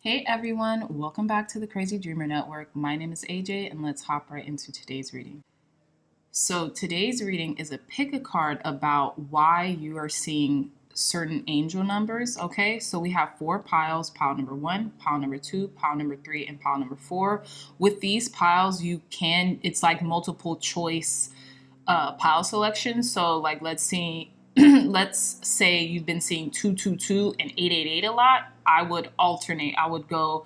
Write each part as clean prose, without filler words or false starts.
Hey everyone, welcome back to the Crazy Dreamer Network. My name is AJ and let's hop right into today's reading. So today's reading is a pick a card about why you are seeing certain angel numbers, okay? So we have 4 piles, pile number 1, pile number 2, pile number 3, and pile number 4. With these piles, it's like multiple choice pile selection. So like let's see, let's say you've been seeing 222 and 888 a lot. I would alternate. I would go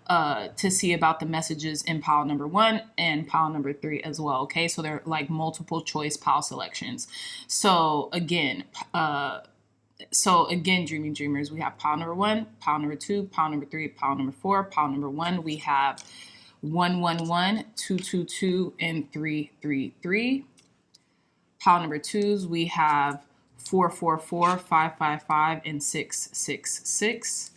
to see about the messages in pile number 1 and pile number 3 as well. Okay, so they're like multiple choice pile selections. So again, dreaming dreamers, we have pile number 1, pile number 2, pile number 3, pile number 4. Pile number 1, we have 111, 222, and 333. Pile number 2s, we have 444, 555, and 666.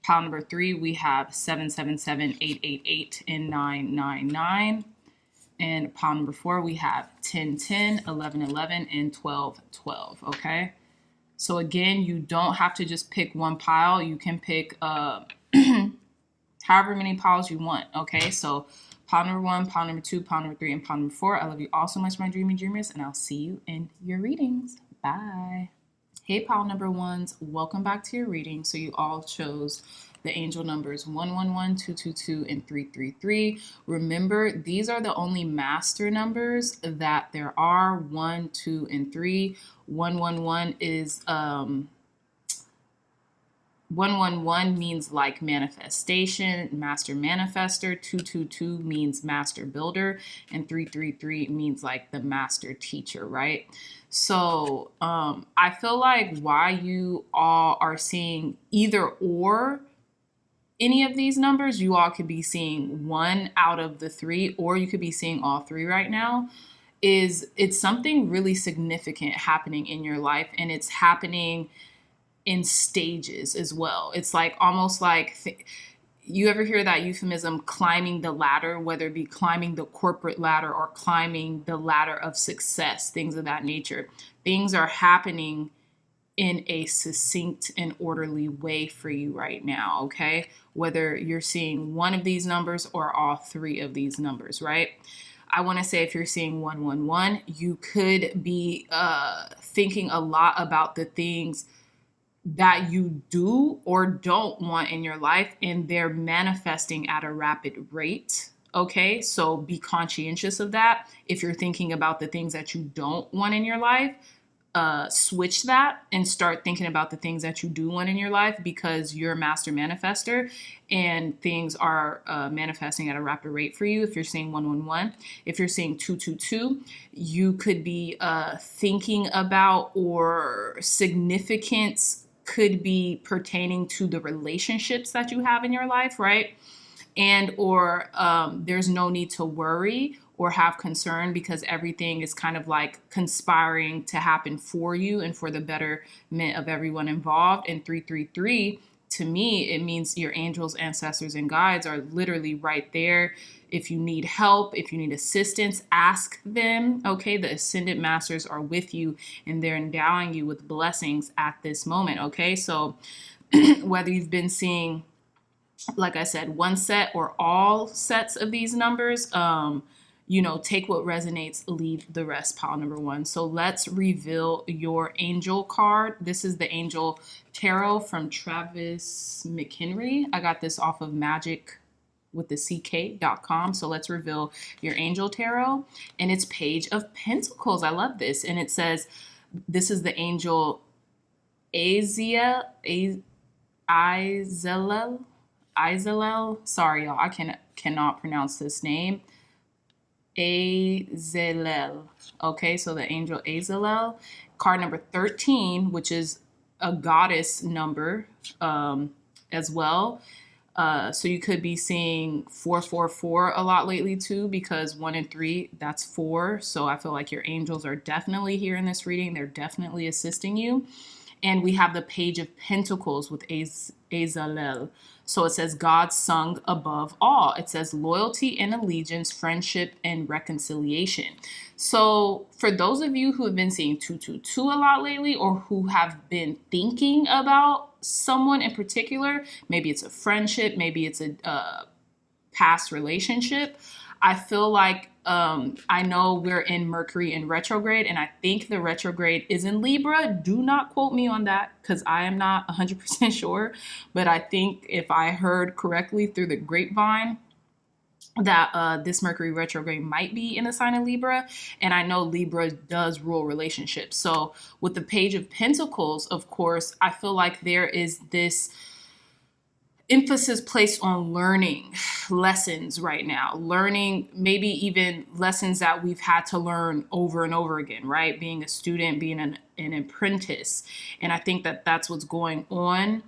Pile number 3, we have 777, 888, and 999. And pile number 4, we have 1010, 1111, and 1212, okay? So again, you don't have to just pick one pile. You can pick however many piles you want, okay? So pile number 1, pile number 2, pile number 3, and pile number 4. I love you all so much, my dreamy dreamers, and I'll see you in your readings. Bye. Hey, pile number 1s, welcome back to your reading. So you all chose the angel numbers 111, 222, and 333. Remember, these are the only master numbers that there are, 1, 2, and 3. 111 is 111 means like manifestation, master manifester. 222 means master builder, and 333 means like the master teacher, right? So I feel like why you all are seeing either or any of these numbers, you all could be seeing 1 out of the 3, or you could be seeing all 3 right now. It's something really significant happening in your life, and it's happening in stages as well. It's like almost like you ever hear that euphemism, climbing the ladder, whether it be climbing the corporate ladder or climbing the ladder of success, things of that nature. Things are happening in a succinct and orderly way for you right now, okay? Whether you're seeing one of these numbers or all 3 of these numbers, right? I want to say if you're seeing 111, you could be thinking a lot about the things that you do or don't want in your life, and they're manifesting at a rapid rate. Okay, so be conscientious of that. If you're thinking about the things that you don't want in your life, switch that and start thinking about the things that you do want in your life, because you're a master manifester and things are manifesting at a rapid rate for you. If you're seeing 111, if you're seeing 222, you could be thinking about, or significance could be pertaining to the relationships that you have in your life, right? And or there's no need to worry or have concern, because everything is kind of like conspiring to happen for you and for the betterment of everyone involved. And 333, to me, it means your angels, ancestors, and guides are literally right there. If you need help, if you need assistance, ask them. Okay, the ascended masters are with you and they're endowing you with blessings at this moment. Okay, so whether you've been seeing, like I said, one set or all sets of these numbers, take what resonates, leave the rest, pile number 1. So let's reveal your angel card. This is the Angel Tarot from Travis McHenry. I got this off of Magic with the CK.com. So let's reveal your angel tarot, and it's Page of Pentacles. I love this. And it says, this is the angel Aziel. Sorry, y'all. I cannot pronounce this name. Azelel. Okay, so the angel Azelel. Card number 13, which is a goddess number as well. So you could be seeing 444 a lot lately too, because 1 and 3, that's 4. So I feel like your angels are definitely here in this reading. They're definitely assisting you. And we have the Page of Pentacles with Azalel. So it says God sung above all. It says loyalty and allegiance, friendship and reconciliation. So for those of you who have been seeing 222 a lot lately, or who have been thinking about someone in particular. Maybe it's a friendship, maybe it's a past relationship. I feel like I know we're in Mercury in retrograde, and I think the retrograde is in Libra. Do not quote me on that because I am not 100% sure. But I think if I heard correctly through the grapevine, that this Mercury retrograde might be in the sign of Libra. And I know Libra does rule relationships. So with the Page of Pentacles, of course, I feel like there is this emphasis placed on learning lessons right now, learning maybe even lessons that we've had to learn over and over again, right? Being a student, being an apprentice. And I think that that's what's going on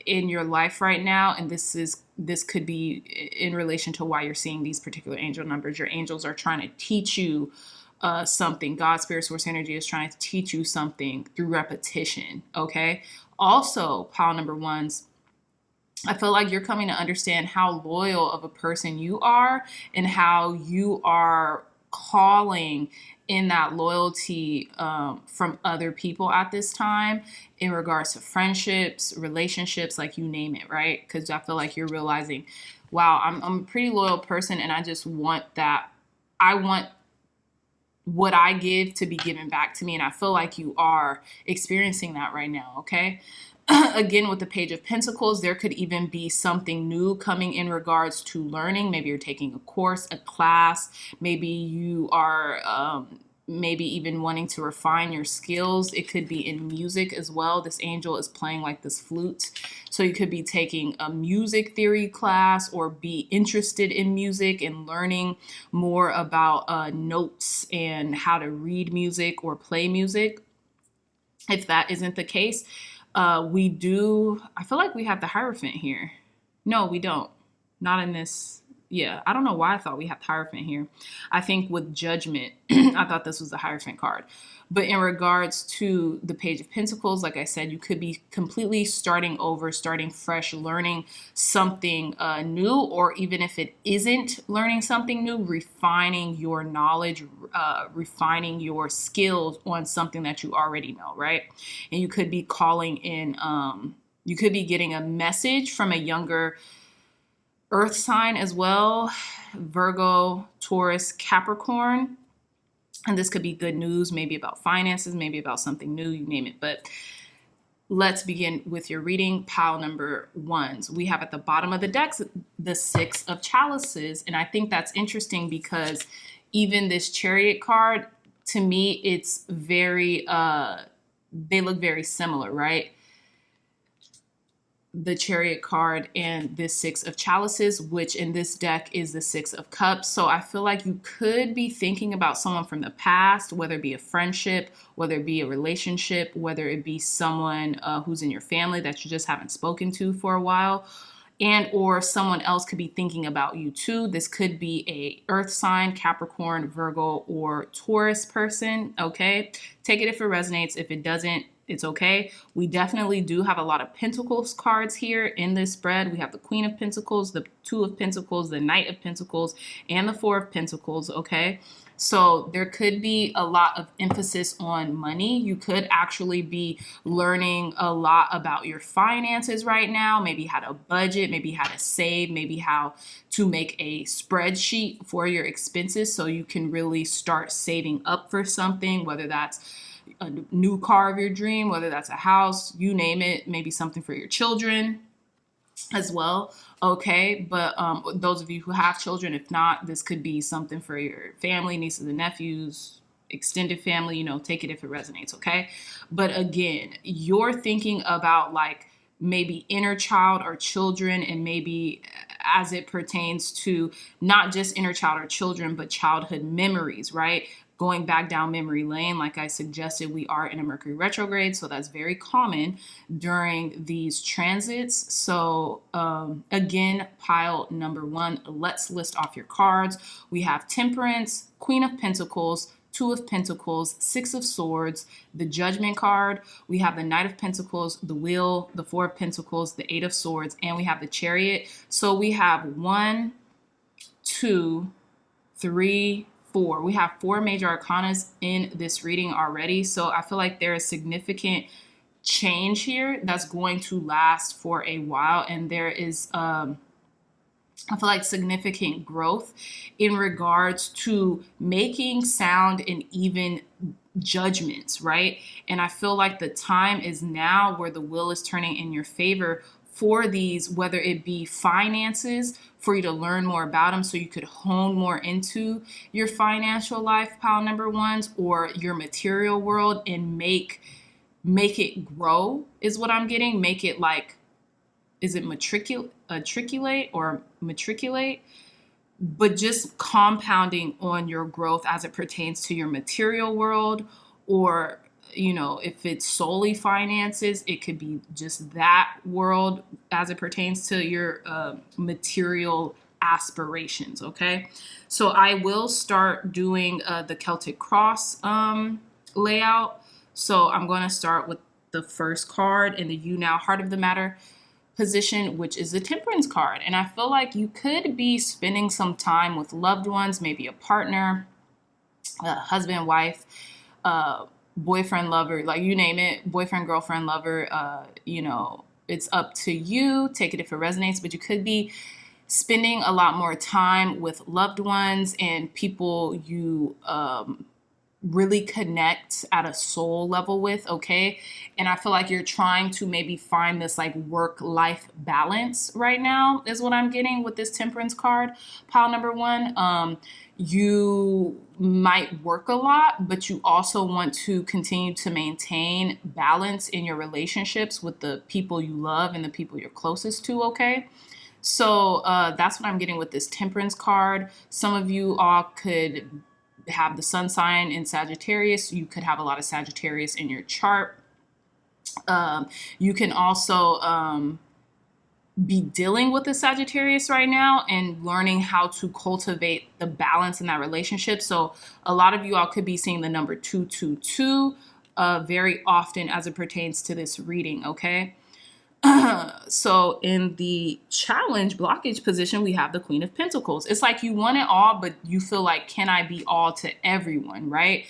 in your life right now. And this could be in relation to why you're seeing these particular angel numbers. Your angels are trying to teach you something. God, Spirit, Source, Energy is trying to teach you something through repetition. Okay. Also, pile number ones, I feel like you're coming to understand how loyal of a person you are and how you are calling in that loyalty from other people at this time in regards to friendships, relationships, like you name it, right? Because I feel like you're realizing, wow, I'm a pretty loyal person and I just want that. I want what I give to be given back to me. And I feel like you are experiencing that right now, okay? Again, with the Page of Pentacles, there could even be something new coming in regards to learning. Maybe you're taking a course, a class. Maybe you are maybe even wanting to refine your skills. It could be in music as well. This angel is playing like this flute. So you could be taking a music theory class or be interested in music and learning more about notes and how to read music or play music. If that isn't the case, I feel like we have the Hierophant here. No, we don't. Not in this. Yeah, I don't know why I thought we had the Hierophant here. I think with Judgment, I thought this was the Hierophant card. But in regards to the Page of Pentacles, like I said, you could be completely starting over, starting fresh, learning something new, or even if it isn't learning something new, refining your knowledge, refining your skills on something that you already know, right? And you could be calling in, you could be getting a message from a younger Earth sign as well, Virgo, Taurus, Capricorn. And this could be good news, maybe about finances, maybe about something new, you name it. But let's begin with your reading. Pile number ones. We have at the bottom of the deck the Six of Chalices. And I think that's interesting because even this Chariot card, to me, it's very, they look very similar, right? The Chariot card and this Six of Chalices, which in this deck is the Six of Cups. So I feel like you could be thinking about someone from the past, whether it be a friendship, whether it be a relationship, whether it be someone who's in your family that you just haven't spoken to for a while, and or someone else could be thinking about you too. This could be a Earth sign, Capricorn, Virgo, or Taurus person, okay? Take it if it resonates. If it doesn't, it's okay. We definitely do have a lot of Pentacles cards here in this spread. We have the Queen of Pentacles, the Two of Pentacles, the Knight of Pentacles, and the Four of Pentacles, okay? So there could be a lot of emphasis on money. You could actually be learning a lot about your finances right now, maybe how to budget, maybe how to save, maybe how to make a spreadsheet for your expenses so you can really start saving up for something, whether that's a new car of your dream, whether that's a house, you name it, maybe something for your children as well. Okay, but those of you who have children, if not, this could be something for your family, nieces and nephews, extended family, you know, take it if it resonates, okay? But again, you're thinking about like maybe inner child or children, and maybe as it pertains to not just inner child or children, but childhood memories, right? Going back down memory lane, like I suggested, we are in a Mercury retrograde, so that's very common during these transits. So again, pile number one, let's list off your cards. We have Temperance, Queen of Pentacles, Two of Pentacles, Six of Swords, the Judgment card. We have the Knight of Pentacles, the Wheel, the Four of Pentacles, the Eight of Swords, and we have the Chariot. So we have 1, 2, 3, 4. We have 4 major arcanas in this reading already. So I feel like there is significant change here that's going to last for a while, and there is I feel like significant growth in regards to making sound and even judgments, right? And I feel like the time is now where the wheel is turning in your favor for these, whether it be finances, for you to learn more about them so you could hone more into your financial life, pile number ones, or your material world, and make it grow is what I'm getting. Make it like, is it matriculate or matriculate? But just compounding on your growth as it pertains to your material world, or, you know, if it's solely finances, it could be just that world as it pertains to your material aspirations. Okay. So I will start doing the Celtic cross layout. So I'm going to start with the first card in the You Now Heart of the Matter position, which is the Temperance card. And I feel like you could be spending some time with loved ones, maybe a partner, a husband, wife, boyfriend, lover, like you name it, boyfriend, girlfriend, lover, you know, it's up to you. Take it if it resonates, but you could be spending a lot more time with loved ones and people you really connect at a soul level with, okay? And I feel like you're trying to maybe find this like work-life balance right now is what I'm getting with this Temperance card, pile number one. You might work a lot, but you also want to continue to maintain balance in your relationships with the people you love and the people you're closest to, okay? So that's what I'm getting with this Temperance card. Some of you all could have the sun sign in Sagittarius. You could have a lot of Sagittarius in your chart. You can also be dealing with the Sagittarius right now and learning how to cultivate the balance in that relationship. So a lot of you all could be seeing the number 222 very often as it pertains to this reading, okay? So in the challenge blockage position, we have the Queen of Pentacles. It's like you want it all, but you feel like, can I be all to everyone, right?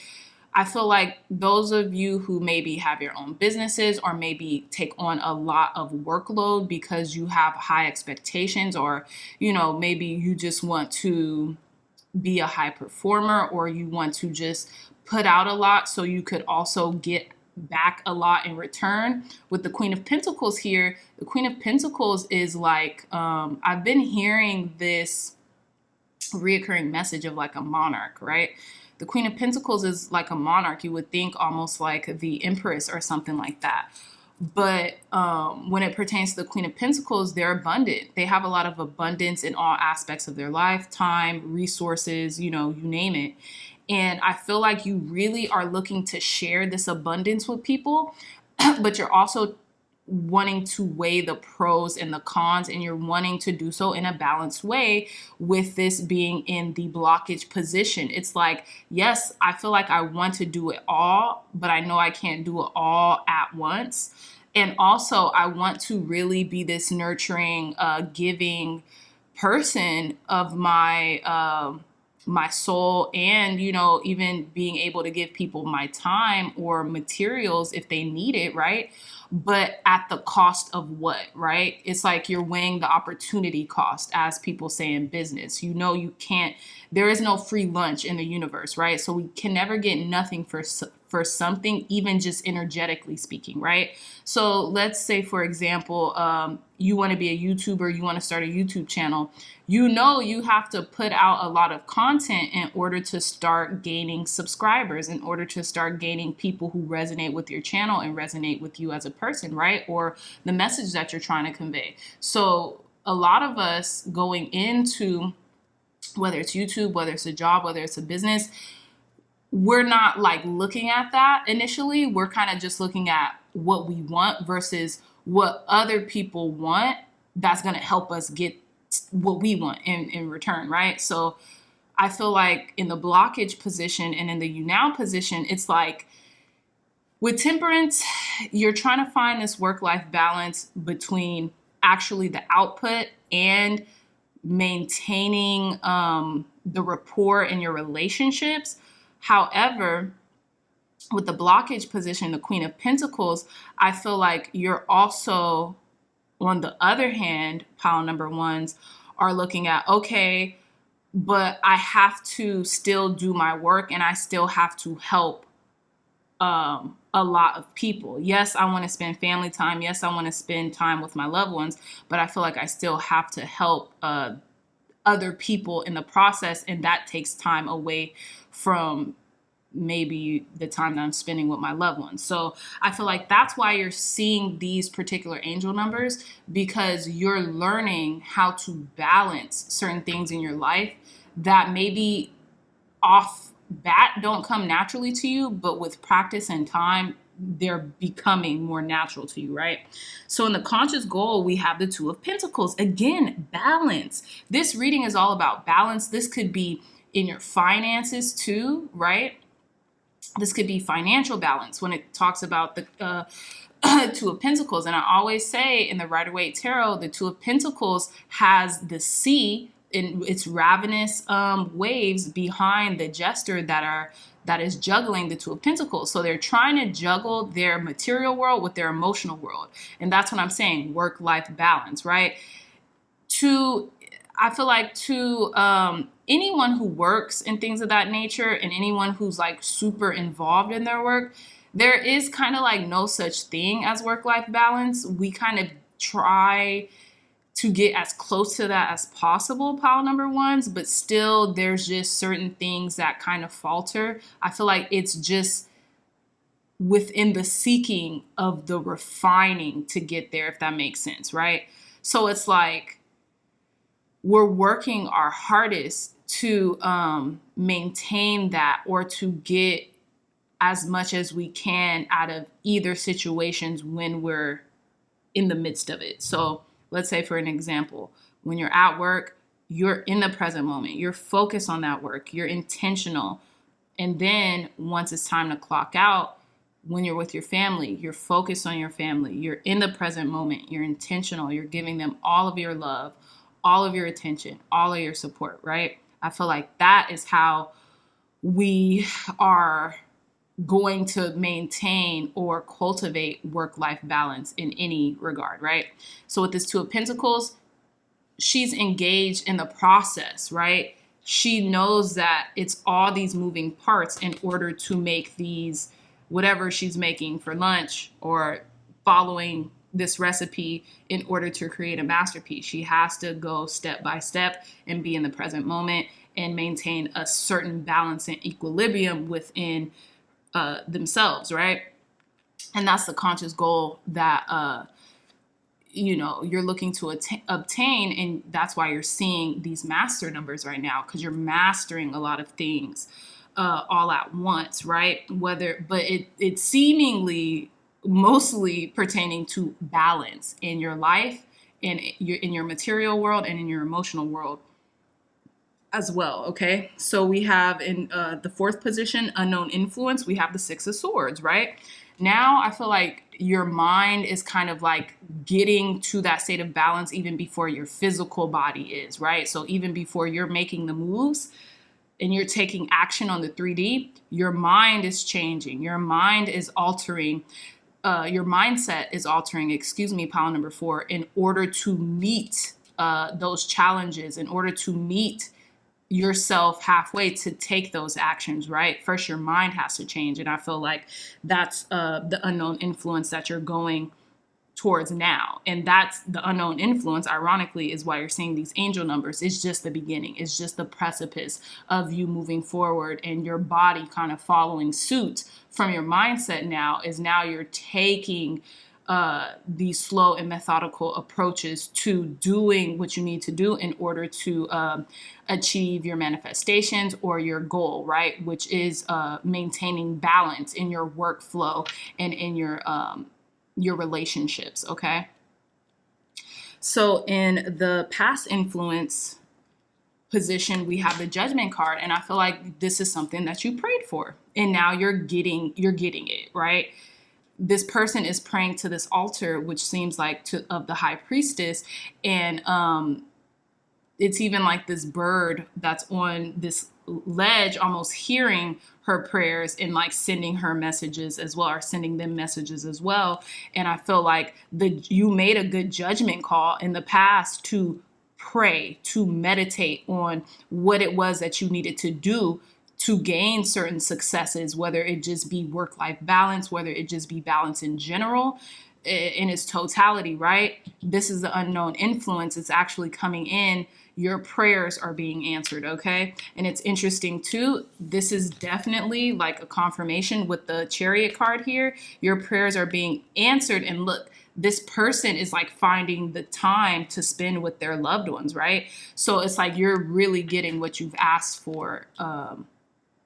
I feel like those of you who maybe have your own businesses or maybe take on a lot of workload because you have high expectations, or, you know, maybe you just want to be a high performer, or you want to just put out a lot so you could also get back a lot in return. With the Queen of Pentacles here, the Queen of Pentacles is like, I've been hearing this reoccurring message of like a monarch, right? The Queen of Pentacles is like a monarch. You would think almost like the Empress or something like that. But when it pertains to the Queen of Pentacles, they're abundant. They have a lot of abundance in all aspects of their life, time, resources, you know, you name it. And I feel like you really are looking to share this abundance with people, but you're also wanting to weigh the pros and the cons, and you're wanting to do so in a balanced way with this being in the blockage position. It's like, yes, I feel like I want to do it all, but I know I can't do it all at once. And also I want to really be this nurturing, giving person of my my soul, and, you know, even being able to give people my time or materials if they need it, right? But at the cost of what, right? It's like you're weighing the opportunity cost, as people say in business. You know, you can't, there is no free lunch in the universe, right? So we can never get nothing for something, even just energetically speaking, right? So let's say, for example, you want to be a YouTuber, you want to start a YouTube channel. You know, you have to put out a lot of content in order to start gaining subscribers, in order to start gaining people who resonate with your channel and resonate with you as a person, right? Or the message that you're trying to convey. So a lot of us going into, whether it's YouTube, whether it's a job, whether it's a business, we're not like looking at that initially. We're kind of just looking at what we want versus what other people want that's going to help us get what we want in return, right? So I feel like in the blockage position and in the You Now position, it's like with Temperance, you're trying to find this work-life balance between actually the output and maintaining the rapport in your relationships. However, with the blockage position, the Queen of Pentacles, I feel like you're also, on the other hand, pile number ones are looking at, okay, but I have to still do my work and I still have to help a lot of people. Yes, I want to spend family time. Yes, I want to spend time with my loved ones, but I feel like I still have to help other people in the process, and that takes time away from maybe the time that I'm spending with my loved ones. So I feel like that's why you're seeing these particular angel numbers, because you're learning how to balance certain things in your life that maybe off bat don't come naturally to you, but with practice and time, they're becoming more natural to you, right? So in the conscious goal, we have the Two of Pentacles. Again, balance. This reading is all about balance. This could be in your finances too, right? This could be financial balance when it talks about the Two of Pentacles. And I always say in the Rider-Waite Tarot, the Two of Pentacles has the sea in its ravenous waves behind the jester that is juggling the Two of Pentacles. So they're trying to juggle their material world with their emotional world. And that's what I'm saying, work-life balance, right? I feel like to anyone who works and things of that nature, and anyone who's like super involved in their work, there is kind of like no such thing as work-life balance. We kind of try to get as close to that as possible, pile number ones, but still there's just certain things that kind of falter. I feel like it's just within the seeking of the refining to get there, if that makes sense, right? So it's like we're working our hardest to maintain that, or to get as much as we can out of either situations when we're in the midst of it. So let's say, for an example, when you're at work, you're in the present moment, you're focused on that work, you're intentional. And then once it's time to clock out, when you're with your family, you're focused on your family, you're in the present moment, you're intentional, you're giving them all of your love, all of your attention, all of your support, right? I feel like that is how we are going to maintain or cultivate work-life balance in any regard, right? So with this Two of Pentacles, she's engaged in the process, right? She knows that it's all these moving parts in order to make these, whatever she's making for lunch or following this recipe in order to create a masterpiece. She has to go step by step and be in the present moment and maintain a certain balance and equilibrium within themselves, right? And that's the conscious goal that you're looking to obtain, and that's why you're seeing these master numbers right now, because you're mastering a lot of things all at once, right? But it's seemingly mostly pertaining to balance in your life, in your material world, and in your emotional world as well, okay? So we have in the fourth position, unknown influence, we have the Six of Swords, right? Now I feel like your mind is kind of like getting to that state of balance even before your physical body is, right? So even before you're making the moves and you're taking action on the 3D, your mind is changing. Your mind is altering. Your mindset is altering, pile number 4, in order to meet those challenges, in order to meet yourself halfway to take those actions, right? First, your mind has to change. And I feel like that's the unknown influence that you're going towards now. And that's the unknown influence, ironically, is why you're seeing these angel numbers. It's just the beginning. It's just the precipice of you moving forward, and your body kind of following suit from your mindset. Now you're taking these slow and methodical approaches to doing what you need to do in order to achieve your manifestations or your goal, right? Which is maintaining balance in your workflow and in your relationships, okay? So in the past influence position, we have the Judgment card, and I feel like this is something that you prayed for, and now you're getting it, right? This person is praying to this altar, which seems like of the High Priestess, and it's even like this bird that's on this ledge, almost hearing her prayers and like sending her messages as well, or sending them messages as well. And I feel like you made a good judgment call in the past to pray, to meditate on what it was that you needed to do to gain certain successes, whether it just be work-life balance, whether it just be balance in general, in its totality, right? This is the unknown influence. It's actually coming in. Your prayers are being answered, okay? And it's interesting too. This is definitely like a confirmation with the Chariot card here. Your prayers are being answered. And look, this person is like finding the time to spend with their loved ones, right? So it's like you're really getting what you've asked for,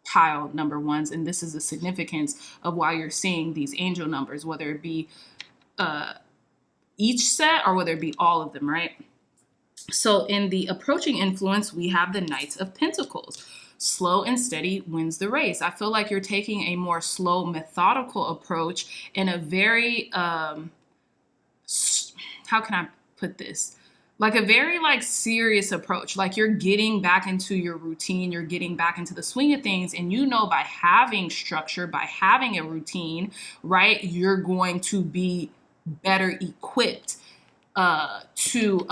pile number ones. And this is the significance of why you're seeing these angel numbers, whether it be each set or whether it be all of them, right? So in the approaching influence, we have the Knights of Pentacles. Slow and steady wins the race. I feel like you're taking a more slow, methodical approach and a very, how can I put this? Like a very like serious approach. Like you're getting back into your routine, you're getting back into the swing of things. And you know, by having structure, by having a routine, right, you're going to be better equipped to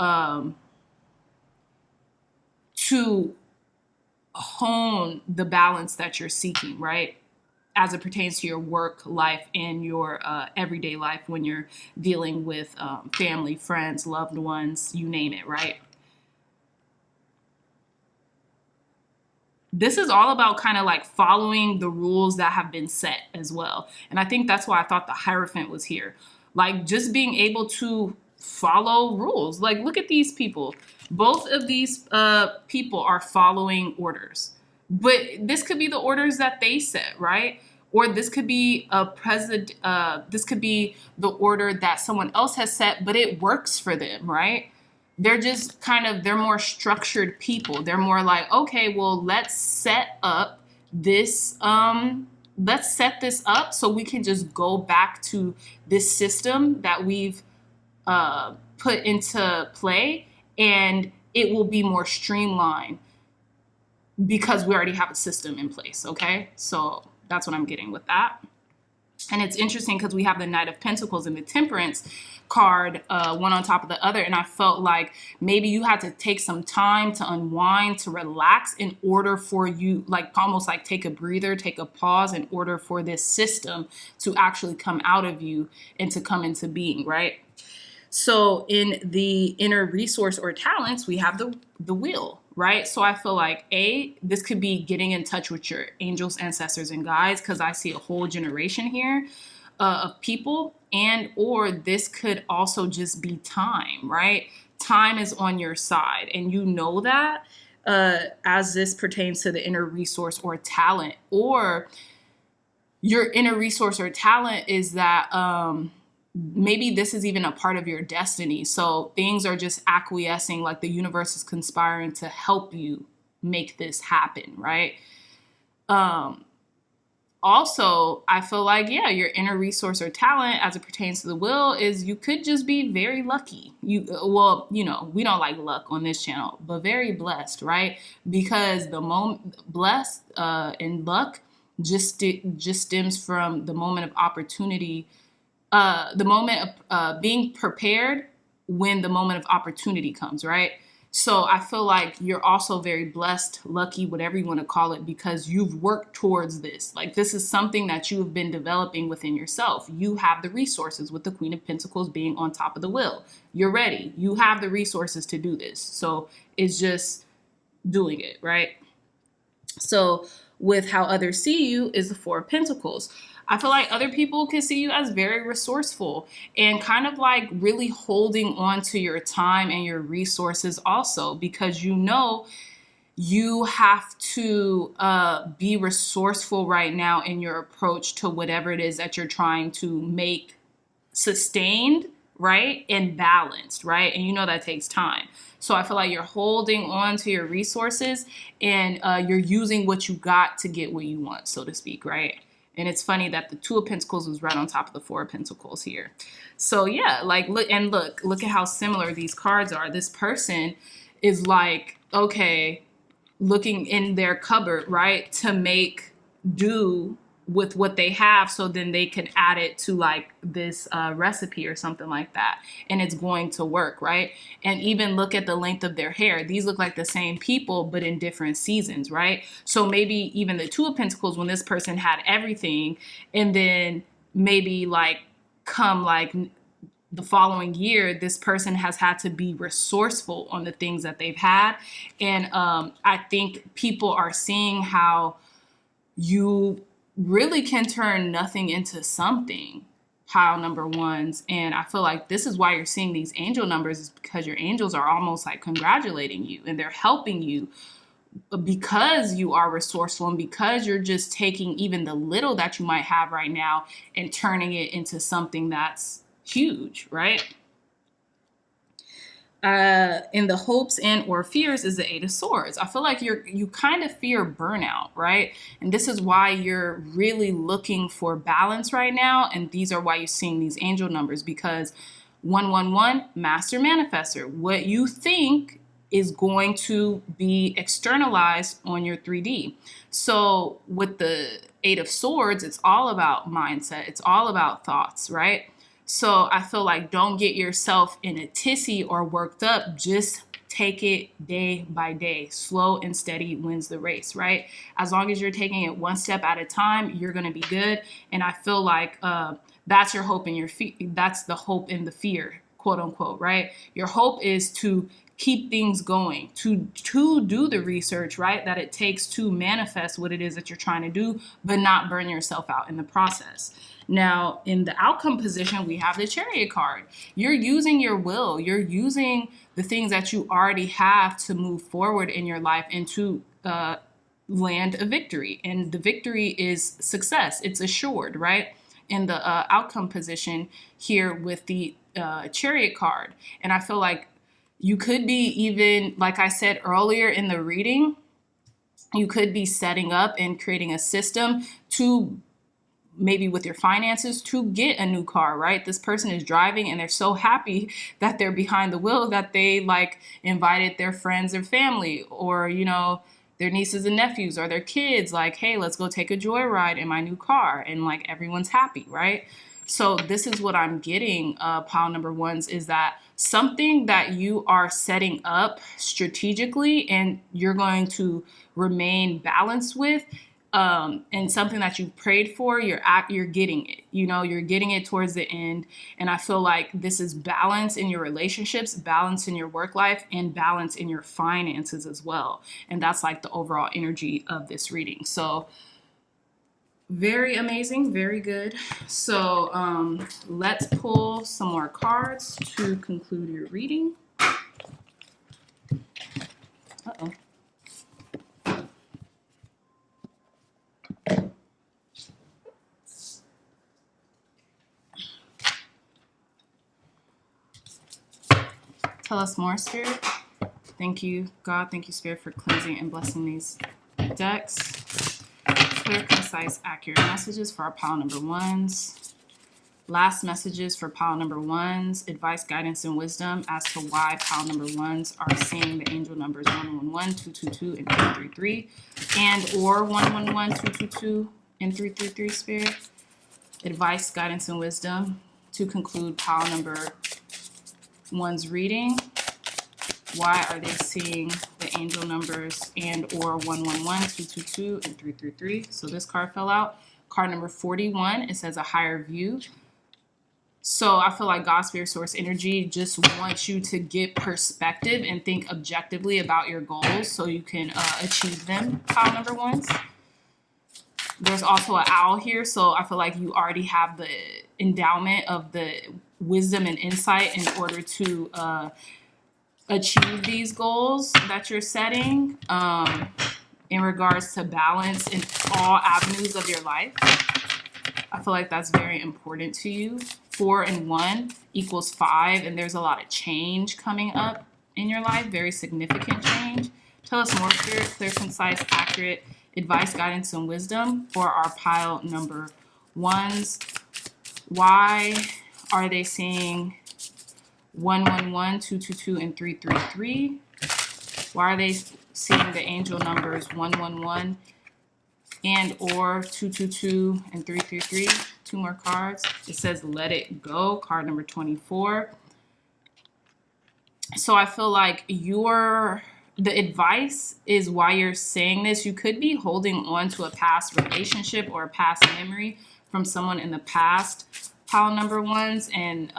hone the balance that you're seeking, right? As it pertains to your work life and your everyday life when you're dealing with family, friends, loved ones, you name it, right? This is all about kind of like following the rules that have been set as well. And I think that's why I thought the Hierophant was here. Like just being able to follow rules. Like look at these people. Both of these people are following orders. But this could be the orders that they set, right? Or this could be this could be the order that someone else has set, but it works for them, right? They're just they're more structured people. They're more like, okay, well, let's set this up so we can just go back to this system that we've put into play, and it will be more streamlined because we already have a system in place, okay? So that's what I'm getting with that. And it's interesting because we have the Knight of Pentacles and the Temperance card, one on top of the other. And I felt like maybe you had to take some time to unwind, to relax in order for you, like almost like take a breather, take a pause in order for this system to actually come out of you and to come into being, right? So in the inner resource or talents, we have the wheel, right? So I feel like this could be getting in touch with your angels, ancestors, and guides, because I see a whole generation here of people, and or this could also just be time, right? Time is on your side, and you know that as this pertains to the inner resource or talent, or your inner resource or talent is that maybe this is even a part of your destiny. So things are just acquiescing, like the universe is conspiring to help you make this happen, right? Also, I feel like, yeah, your inner resource or talent as it pertains to the will is you could just be very lucky. Well, we don't like luck on this channel, but very blessed, right? Because the moment blessed and luck just stems from the moment of opportunity, the moment of being prepared when the moment of opportunity comes, right? So I feel like you're also very blessed, lucky, whatever you want to call it, because you've worked towards this. Like this is something that you have been developing within yourself. You have the resources, with the Queen of Pentacles being on top of the wheel. You're ready. You have the resources to do this. So it's just doing it, right? So with how others see you is the Four of Pentacles. I feel like other people can see you as very resourceful and kind of like really holding on to your time and your resources also, because you have to be resourceful right now in your approach to whatever it is that you're trying to make sustained, right, and balanced, right? And that takes time. So I feel like you're holding on to your resources and you're using what you got to get what you want, so to speak, right? And it's funny that the Two of Pentacles was right on top of the Four of Pentacles here. So yeah, like look at how similar these cards are. This person is like, okay, looking in their cupboard, right, to make do with what they have, so then they can add it to like this recipe or something like that, and it's going to work, right? And even look at the length of their hair. These look like the same people but in different seasons, right? So maybe even the Two of Pentacles, when this person had everything, and then maybe like come like the following year, this person has had to be resourceful on the things that they've had. And I think people are seeing how you really can turn nothing into something, pile number ones. And I feel like this is why you're seeing these angel numbers, is because your angels are almost like congratulating you, and they're helping you because you are resourceful, and because you're just taking even the little that you might have right now and turning it into something that's huge, right? In the hopes and or fears is the Eight of Swords. I feel like you kind of fear burnout, right? And this is why you're really looking for balance right now. And these are why you're seeing these angel numbers, because 111, master manifester. What you think is going to be externalized on your 3D. So with the Eight of Swords, it's all about mindset. It's all about thoughts, right? So I feel like don't get yourself in a tizzy or worked up. Just take it day by day. Slow and steady wins the race, right? As long as you're taking it one step at a time, you're going to be good. And I feel like that's your hope and your that's the hope and the fear, quote unquote, right? Your hope is to keep things going, to do the research, right, that it takes to manifest what it is that you're trying to do, but not burn yourself out in the process. Now, in the outcome position, we have the Chariot card. You're using your will. You're using the things that you already have to move forward in your life and to land a victory. And the victory is success. It's assured, right? In the outcome position here with the Chariot card. And I feel like you could be, even like I said earlier in the reading, you could be setting up and creating a system to maybe with your finances to get a new car, right? This person is driving and they're so happy that they're behind the wheel that they like invited their friends or family, or, you know, their nieces and nephews or their kids, like, hey, let's go take a joyride in my new car. And like everyone's happy, right? So this is what I'm getting, pile number ones, is that something that you are setting up strategically and you're going to remain balanced with, and something that you prayed for, you're getting it. You know, you're getting it towards the end. And I feel like this is balance in your relationships, balance in your work life, and balance in your finances as well. And that's like the overall energy of this reading. So very amazing, very good. So let's pull some more cards to conclude your reading. Uh-oh. Tell us more, Spirit. Thank you, God. Thank you, Spirit, for cleansing and blessing these decks. Clear, concise, accurate messages for our pile number ones. Last messages for pile number ones. Advice, guidance, and wisdom as to why pile number ones are seeing the angel numbers 111, 222, and 333, and or 111, 222, and 333, Spirit. Advice, guidance, and wisdom to conclude pile number one's reading. Why are they seeing the angel numbers and or 111, 222, and 333? So this card fell out. Card number 41, it says a higher view. So I feel like God, Spirit, Source, Energy just wants you to get perspective and think objectively about your goals so you can achieve them, pile number ones. There's also an owl here, so I feel like you already have the endowment of the wisdom and insight in order to achieve these goals that you're setting in regards to balance in all avenues of your life. I feel like that's very important to you. 4 and 1 equals 5, and there's a lot of change coming up in your life, very significant change. Tell us more, Spirit, clear, concise, accurate advice, guidance, and wisdom for our pile number ones. Why are they seeing 111, 222, and 333? Why are they seeing the angel numbers 111 and or 222 and 333. Two more cards. It says let it go, card number 24. So I feel like the advice is why you're saying this. You could be holding on to a past relationship or a past memory from someone in the past, pile number ones, and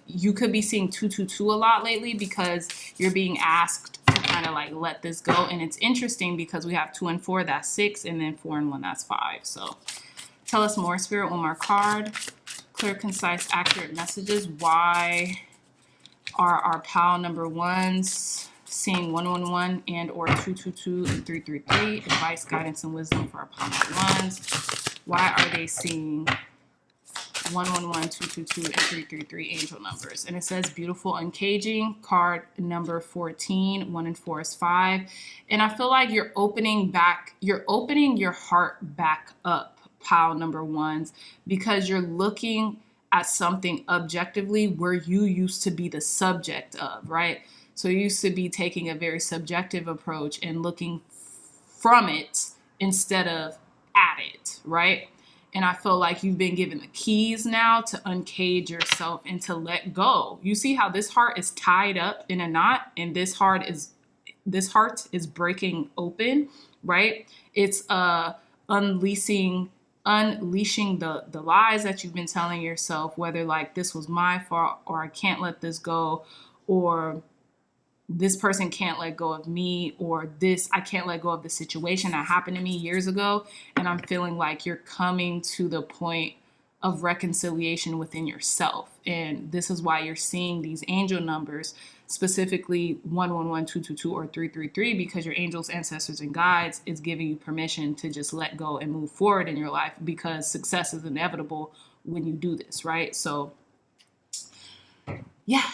you could be seeing 222 a lot lately because you're being asked to kind of like let this go. And it's interesting because we have 2 and 4, that's 6, and then 4 and 1, that's 5. So tell us more, Spirit. One more card. Clear, concise, accurate messages. Why are our pile number ones seeing 111 and or 222 and 333? Advice, guidance, and wisdom for our pile number ones. Why are they seeing 111, 222, and 333 angel numbers? And it says beautiful uncaging, card number 14. 1 and 4 is 5. And I feel like you're opening your heart back up, pile number ones, because you're looking at something objectively where you used to be the subject of, right? So you used to be taking a very subjective approach and looking from it instead of at it, right? And I feel like you've been given the keys now to uncage yourself and to let go. You see how this heart is tied up in a knot, and this heart is breaking open, right? It's unleashing the lies that you've been telling yourself, whether like this was my fault, or I can't let this go, or this person can't let go of me, or I can't let go of the situation that happened to me years ago. And I'm feeling like you're coming to the point of reconciliation within yourself. And this is why you're seeing these angel numbers, specifically 111, 222, or 333, because your angels, ancestors, and guides is giving you permission to just let go and move forward in your life, because success is inevitable when you do this, right? So yeah,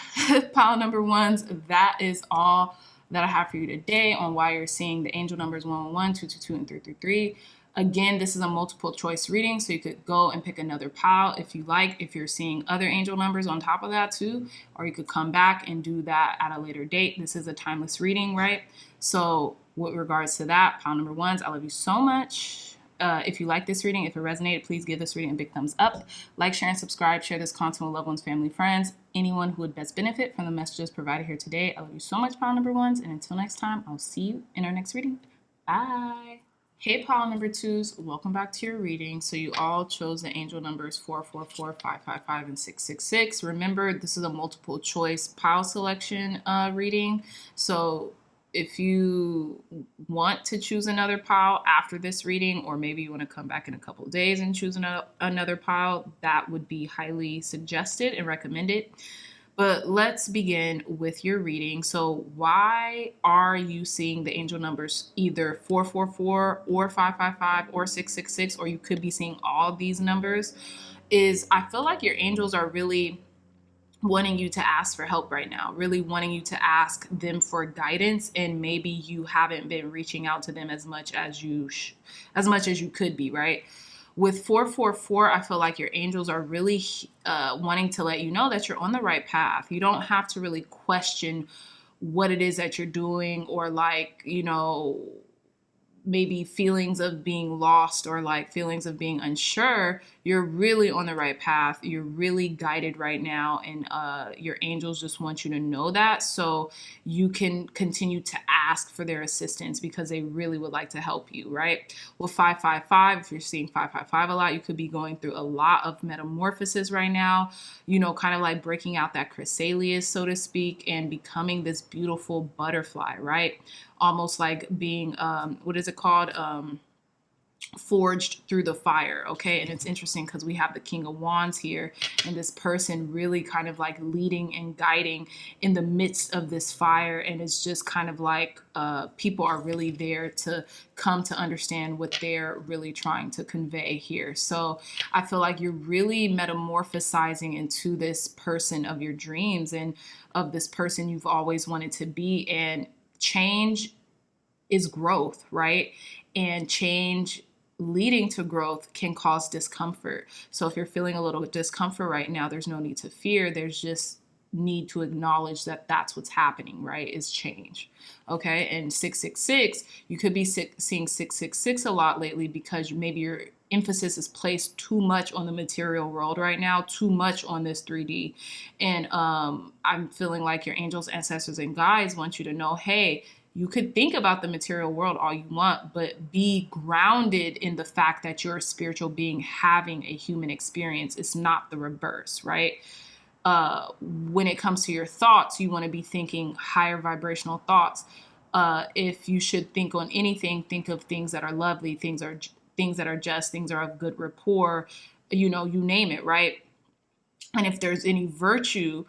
pile number ones, that is all that I have for you today on why you're seeing the angel numbers 111, 222, and 333. Again, this is a multiple choice reading, so you could go and pick another pile if you like, if you're seeing other angel numbers on top of that too, or you could come back and do that at a later date. This is a timeless reading, right? So with regards to that, pile number ones, I love you so much. If you like this reading, if it resonated, please give this reading a big thumbs up. Like, share, and subscribe. Share this content with loved ones, family, friends, anyone who would best benefit from the messages provided here today. I love you so much, pile number ones. And until next time, I'll see you in our next reading. Bye. Hey, pile number twos. Welcome back to your reading. So you all chose the angel numbers 444, 555, and 666. Remember, this is a multiple choice pile selection reading. So if you want to choose another pile after this reading, or maybe you want to come back in a couple of days and choose another pile, that would be highly suggested and recommended. But let's begin with your reading. So why are you seeing the angel numbers either 444 or 555 or 666, or you could be seeing all these numbers? I feel like your angels are really wanting you to ask for help right now, really wanting you to ask them for guidance, and maybe you haven't been reaching out to them as much as you could be, right? With 444, I feel like your angels are really wanting to let you know that you're on the right path. You don't have to really question what it is that you're doing, or like, maybe feelings of being lost or like feelings of being unsure. You're really on the right path. You're really guided right now, and your angels just want you to know that, so you can continue to ask for their assistance, because they really would like to help you, right? With 555, if you're seeing 555 a lot, you could be going through a lot of metamorphosis right now, kind of like breaking out that chrysalis, so to speak, and becoming this beautiful butterfly, right? Almost like being, what is it called? Forged through the fire, okay? And it's interesting because we have the King of Wands here, and this person really kind of like leading and guiding in the midst of this fire, and it's just kind of like people are really there to come to understand what they're really trying to convey here. So I feel like you're really metamorphosizing into this person of your dreams, and of this person you've always wanted to be. And change is growth, right? And change leading to growth can cause discomfort. So if you're feeling a little discomfort right now, there's no need to fear. There's just need to acknowledge that that's what's happening, right? Is change. Okay. And 666, you could be seeing 666 a lot lately because maybe your emphasis is placed too much on the material world right now, too much on this 3D. And I'm feeling like your angels, ancestors, and guides want you to know, hey, you could think about the material world all you want, but be grounded in the fact that you're a spiritual being having a human experience. It's not the reverse, right? When it comes to your thoughts, you want to be thinking higher vibrational thoughts. If you should think on anything, think of things that are lovely, things that are just, things that are of good rapport, you name it, right? And if there's any virtue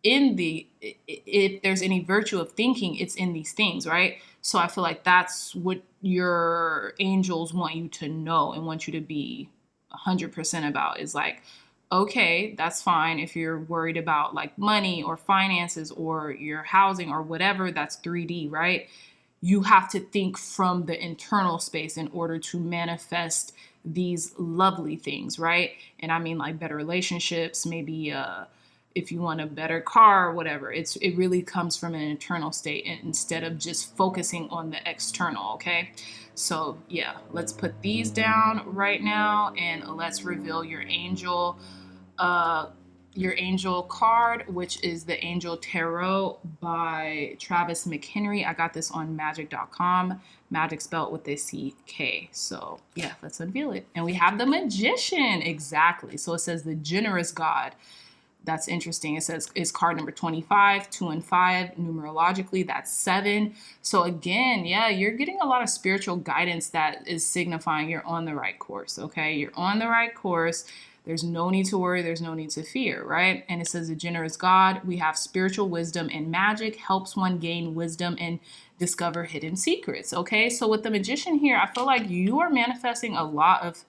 if there's any virtue of thinking, it's in these things, right? So I feel like that's what your angels want you to know and want you to be 100% about, is like, okay, that's fine if you're worried about like money or finances or your housing or whatever, that's 3D, right? You have to think from the internal space in order to manifest these lovely things, right? And I mean like better relationships, maybe if you want a better car or whatever. It really comes from an internal state instead of just focusing on the external, okay? So yeah, let's put these down right now and let's reveal your angel card, which is the Angel Tarot by Travis McHenry. I got this on magic.com, magic spelled with a CK. So yeah, let's unveil it. And we have the Magician, exactly. So it says the generous God. That's interesting. It says it's card number 25, 2 and 5. Numerologically, that's 7. So again, yeah, you're getting a lot of spiritual guidance that is signifying you're on the right course, okay? You're on the right course. There's no need to worry. There's no need to fear, right? And it says the generous God. We have spiritual wisdom and magic helps one gain wisdom and discover hidden secrets, okay? So with the Magician here, I feel like you are manifesting a lot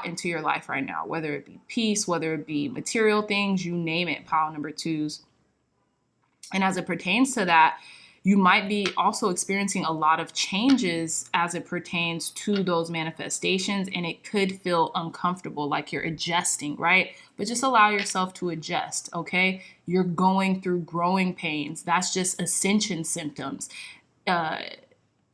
into your life right now, whether it be peace, whether it be material things, you name it, pile number 2s. And as it pertains to that, you might be also experiencing a lot of changes as it pertains to those manifestations, and it could feel uncomfortable, like you're adjusting, right? But just allow yourself to adjust, okay? You're going through growing pains. That's just ascension symptoms.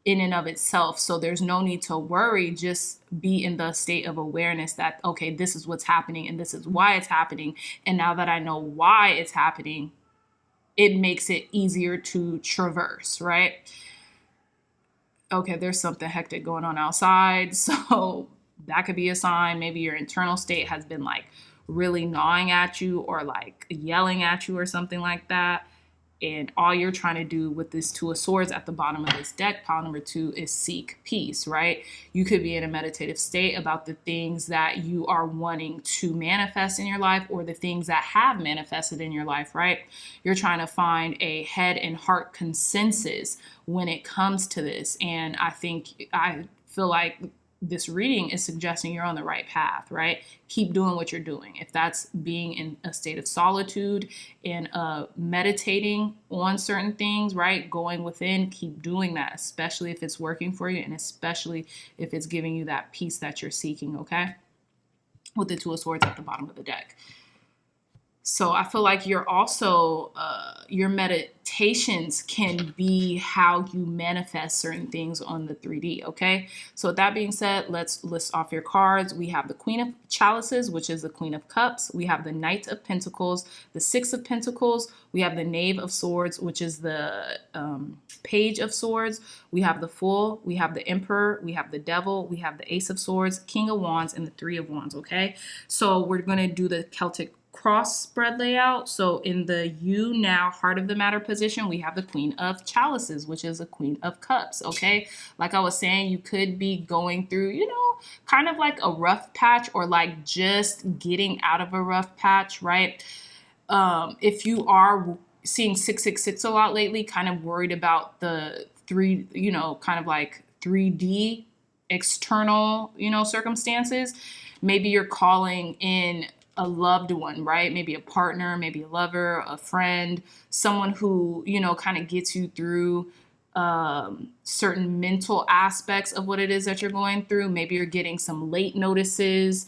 In and of itself. So there's no need to worry. Just be in the state of awareness that, okay, this is what's happening and this is why it's happening. And now that I know why it's happening, it makes it easier to traverse, right? Okay, there's something hectic going on outside. So that could be a sign. Maybe your internal state has been like really gnawing at you or like yelling at you or something like that. And all you're trying to do with this 2 of Swords at the bottom of this deck, pile number 2, is seek peace, right? You could be in a meditative state about the things that you are wanting to manifest in your life or the things that have manifested in your life, right? You're trying to find a head and heart consensus when it comes to this. And I feel like this reading is suggesting you're on the right path, right? Keep doing what you're doing. If that's being in a state of solitude and meditating on certain things, right? Going within, keep doing that, especially if it's working for you and especially if it's giving you that peace that you're seeking, okay? With the 2 of Swords at the bottom of the deck. So I feel like you're also, your meditations can be how you manifest certain things on the 3D, okay? So with that being said, let's list off your cards. We have the Queen of Chalices, which is the Queen of Cups. We have the Knight of Pentacles, the 6 of Pentacles. We have the Knave of Swords, which is the Page of Swords. We have the Fool. We have the Emperor. We have the Devil. We have the Ace of Swords, King of Wands, and the 3 of Wands, okay? So we're going to do the Celtic cross spread layout. So in the you now heart of the matter position, we have the Queen of Chalices, which is a Queen of Cups, okay? Like I was saying, you could be going through, kind of like a rough patch or like just getting out of a rough patch, right? If you are seeing 666 a lot lately, kind of worried about the kind of like 3D external, circumstances, maybe you're calling in a loved one, right? Maybe a partner, maybe a lover, a friend, someone who, kind of gets you through certain mental aspects of what it is that you're going through. Maybe you're getting some late notices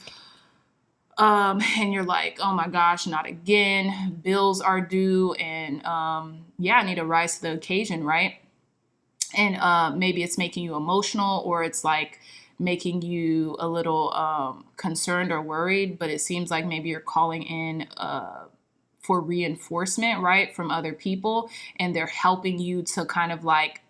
and you're like, oh my gosh, not again. Bills are due, and yeah, I need to rise to the occasion, right? And maybe it's making you emotional, or it's like making you a little concerned or worried, but it seems like maybe you're calling in for reinforcement, right, from other people, and they're helping you to kind of like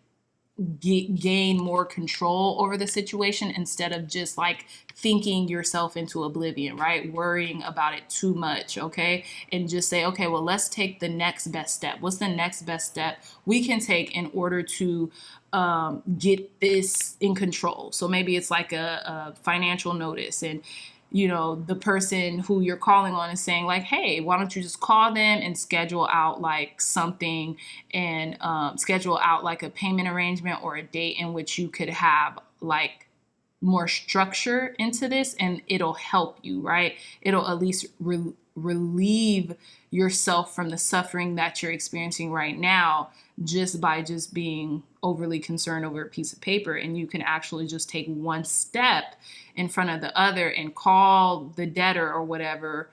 gain more control over the situation instead of just like thinking yourself into oblivion, right? Worrying about it too much, okay? And just say, okay, well, let's take the next best step. What's the next best step we can take in order to get this in control? So maybe it's like a financial notice, and you know, the person who you're calling on is saying like, hey, why don't you just call them and schedule out like something, and schedule out like a payment arrangement or a date in which you could have like more structure into this, and it'll help you, right? It'll at least relieve yourself from the suffering that you're experiencing right now, just by just being overly concerned over a piece of paper. And you can actually just take one step in front of the other and call the debtor or whatever,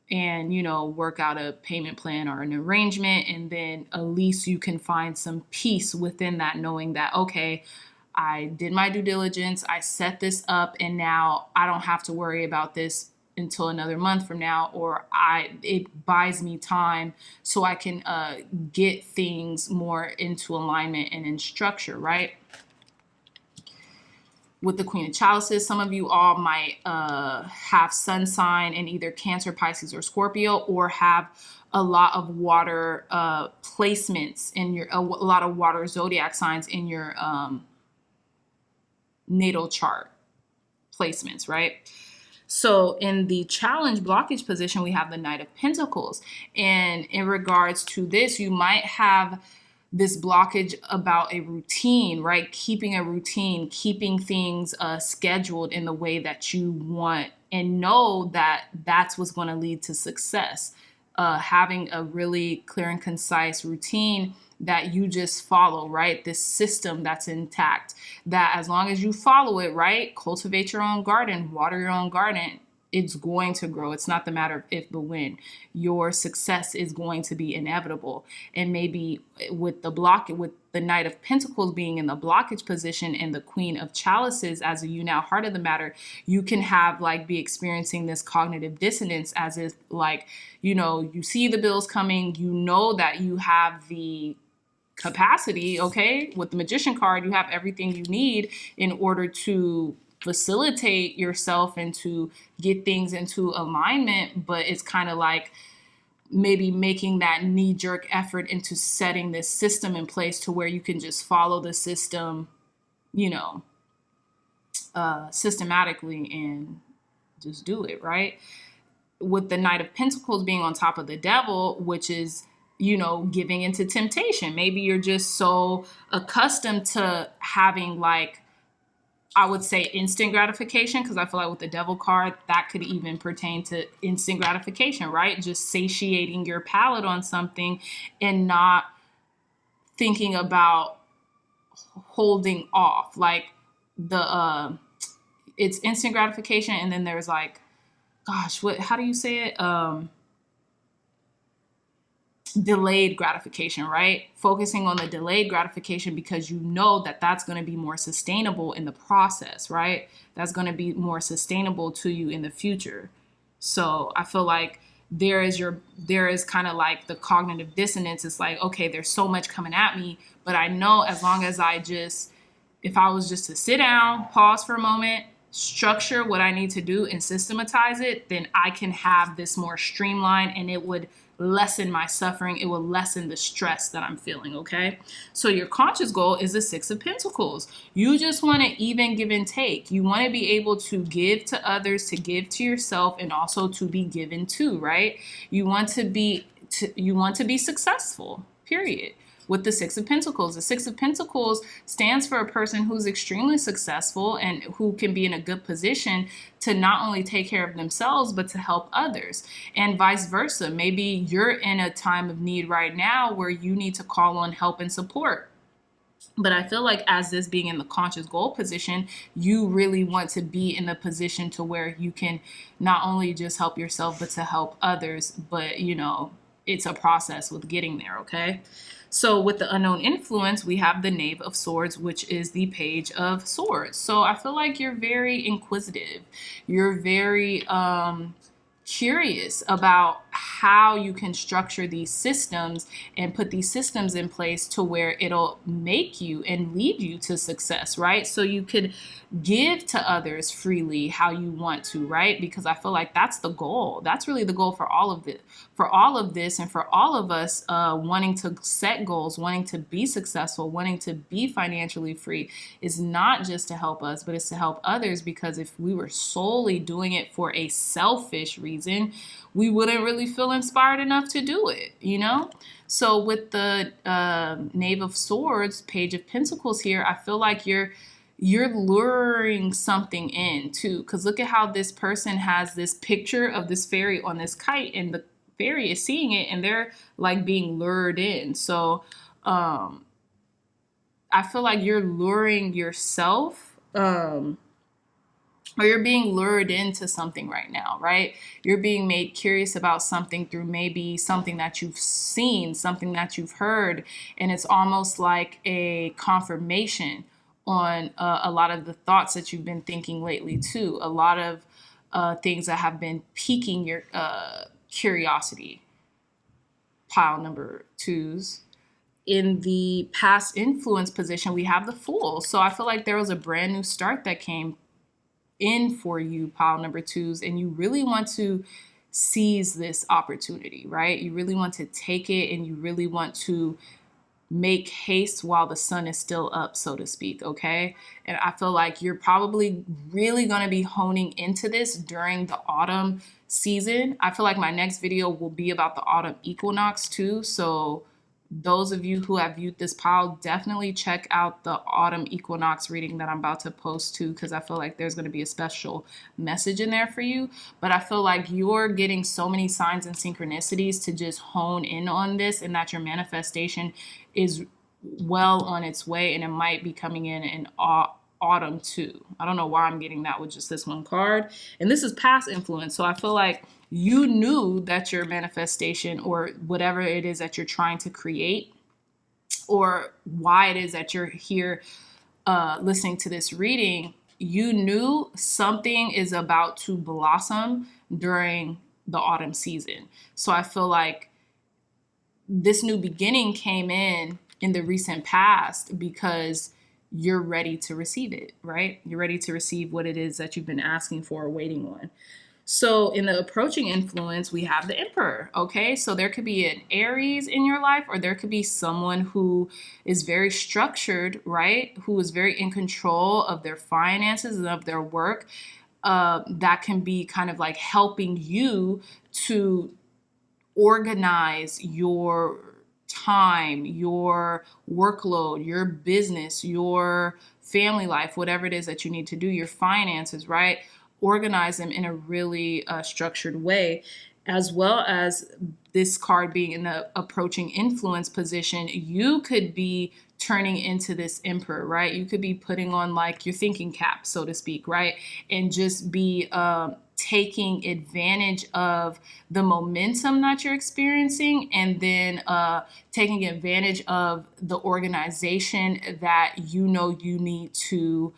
and you know, work out a payment plan or an arrangement, and then at least you can find some peace within that, knowing that, okay, I did my due diligence, I set this up, and now I don't have to worry about this until another month from now, or it buys me time so I can get things more into alignment and in structure, right? With the Queen of Chalices, some of you all might have sun sign in either Cancer, Pisces, or Scorpio, or have a lot of water placements in your, a lot of water zodiac signs in your natal chart placements, right? So in the challenge blockage position, we have the Knight of Pentacles. And in regards to this, you might have this blockage about a routine, right? Keeping a routine, keeping things scheduled in the way that you want, and know that that's what's going to lead to success. Having a really clear and concise routine that you just follow, right? This system that's intact, that as long as you follow it, right? Cultivate your own garden, water your own garden, it's going to grow. It's not the matter of if, but when. Your success is going to be inevitable. And maybe with the Knight of Pentacles being in the blockage position and the Queen of Chalices as a you now heart of the matter, you can have like be experiencing this cognitive dissonance, as if like, you know, you see the bills coming, you know that you have the capacity, okay? With the Magician card, you have everything you need in order to facilitate yourself and to get things into alignment, but it's kind of like maybe making that knee-jerk effort into setting this system in place to where you can just follow the system, you know, systematically and just do it, right? With the Knight of Pentacles being on top of the Devil, which is, you know, giving into temptation. Maybe you're just so accustomed to having like, I would say instant gratification, because I feel like with the Devil card, that could even pertain to instant gratification, right? Just satiating your palate on something and not thinking about holding off. Like it's instant gratification, and then there's like, gosh, how do you say it? Delayed gratification, right? Focusing on the delayed gratification because you know that that's going to be more sustainable in the process, right? That's going to be more sustainable to you in the future. So I feel like there is kind of like the cognitive dissonance. It's like, okay, there's so much coming at me, but I know as long as if I was just to sit down, pause for a moment, structure what I need to do and systematize it, then I can have this more streamlined, and it would lessen my suffering. It will lessen the stress that I'm feeling, okay? So your conscious goal is the Six of Pentacles. You just want to even give and take. You want to be able to give to others, to give to yourself, and also to be given to, right? You want to be successful, period. With the Six of Pentacles. The Six of Pentacles stands for a person who's extremely successful and who can be in a good position to not only take care of themselves, but to help others, and vice versa. Maybe you're in a time of need right now where you need to call on help and support. But I feel like as this being in the conscious goal position, you really want to be in a position to where you can not only just help yourself, but to help others. But, it's a process with getting there, okay? So with the unknown influence, we have the Knave of Swords, which is the Page of Swords. So I feel like you're very inquisitive. You're very curious about how you can structure these systems and put these systems in place to where it'll make you and lead you to success, right? So you could give to others freely how you want to, right? Because I feel like that's the goal. That's really the goal for all of it, for all of this, and for all of us wanting to set goals, wanting to be successful, wanting to be financially free, is not just to help us, but it's to help others. Because if we were solely doing it for a selfish reason, we wouldn't really feel inspired enough to do it, So with the Knave of Swords, Page of Pentacles here, I feel like you're luring something in too. Because look at how this person has this picture of this fairy on this kite, and the fairy is seeing it, and they're like being lured in. So I feel like you're luring yourself, or you're being lured into something right now, right? You're being made curious about something through maybe something that you've seen, something that you've heard, and it's almost like a confirmation on a lot of the thoughts that you've been thinking lately too. A lot of things that have been piquing your curiosity. Pile number 2s. In the past influence position, we have the Fool. So I feel like there was a brand new start that came in for you, pile number 2s, and you really want to seize this opportunity, right? You really want to take it, and you really want to make haste while the sun is still up, so to speak, okay? And I feel like you're probably really going to be honing into this during the autumn season. I feel like my next video will be about the autumn equinox too, so those of you who have viewed this pile, definitely check out the autumn equinox reading that I'm about to post too, because I feel like there's going to be a special message in there for you. But I feel like you're getting so many signs and synchronicities to just hone in on this, and that your manifestation is well on its way, and it might be coming in autumn too. I don't know why I'm getting that with just this one card. And this is past influence. So I feel like you knew that your manifestation, or whatever it is that you're trying to create, or why it is that you're here listening to this reading, you knew something is about to blossom during the autumn season. So I feel like this new beginning came in the recent past because you're ready to receive it, right? You're ready to receive what it is that you've been asking for or waiting on. So in the approaching influence, we have the Emperor, okay? So there could be an Aries in your life, or there could be someone who is very structured, right? Who is very in control of their finances and of their work. That can be kind of like helping you to organize your time, your workload, your business, your family life, whatever it is that you need to do, your finances, right? Organize them in a really structured way, as well as this card being in the approaching influence position. You could be turning into this Emperor, right? You could be putting on like your thinking cap, so to speak, right? And just be taking advantage of the momentum that you're experiencing, and then taking advantage of the organization that you need to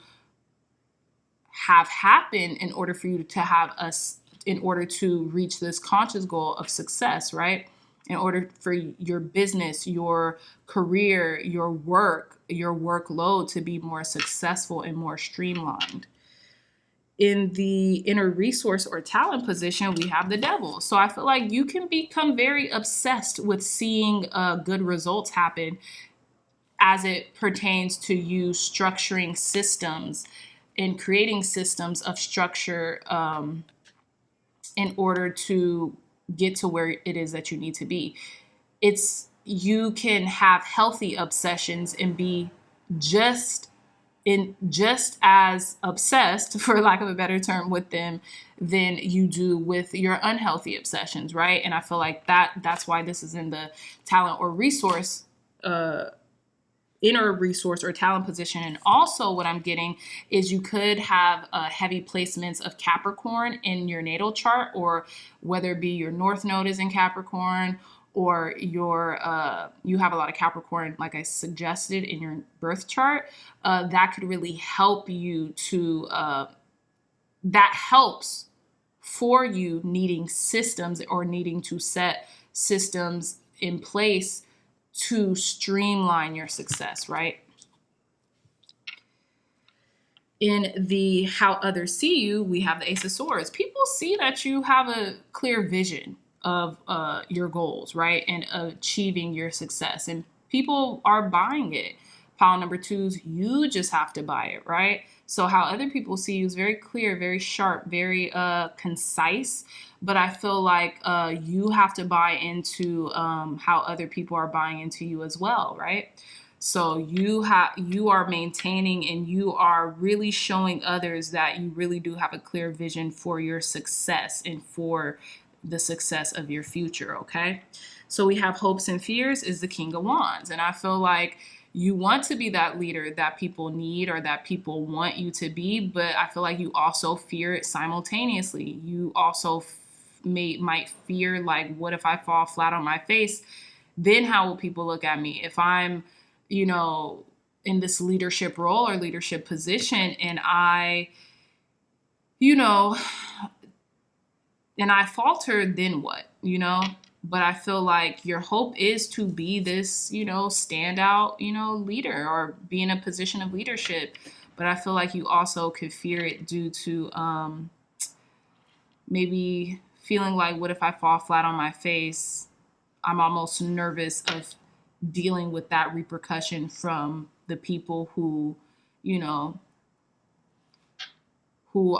have happen in order for you to have in order to reach this conscious goal of success, right? In order for your business, your career, your work, your workload to be more successful and more streamlined. In the inner resource or talent position, we have the Devil. So I feel like you can become very obsessed with seeing good results happen as it pertains to you structuring systems and creating systems of structure in order to get to where it is that you need to be. You can have healthy obsessions and be just as obsessed, for lack of a better term, with them than you do with your unhealthy obsessions, right? And I feel like that's why this is in the talent or resource inner resource or talent position. And also what I'm getting is you could have heavy placements of Capricorn in your natal chart, or whether it be your North Node is in Capricorn, or your you have a lot of Capricorn, like I suggested, in your birth chart. That could really help you to, that helps for you needing systems or needing to set systems in place to streamline your success, right? In the how others see you, we have the Ace of Swords. People see that you have a clear vision of your goals, right? And achieving your success. And people are buying it. Pile number 2s, you just have to buy it, right? So how other people see you is very clear, very sharp, very concise. But I feel like you have to buy into how other people are buying into you as well, right? So you are maintaining and you are really showing others that you really do have a clear vision for your success and for the success of your future, okay? So we have hopes and fears is the King of Wands. And I feel like you want to be that leader that people need or that people want you to be, but I feel like you also fear it simultaneously. You also might fear, like, what if I fall flat on my face? Then how will people look at me? If I'm, you know, in this leadership role or leadership position and I, you know, and I falter, then what, you know? But I feel like your hope is to be this, you know, standout, you know, leader or be in a position of leadership. But I feel like you also could fear it due to maybe feeling like, what if I fall flat on my face? I'm almost nervous of dealing with that repercussion from the people who, you know, who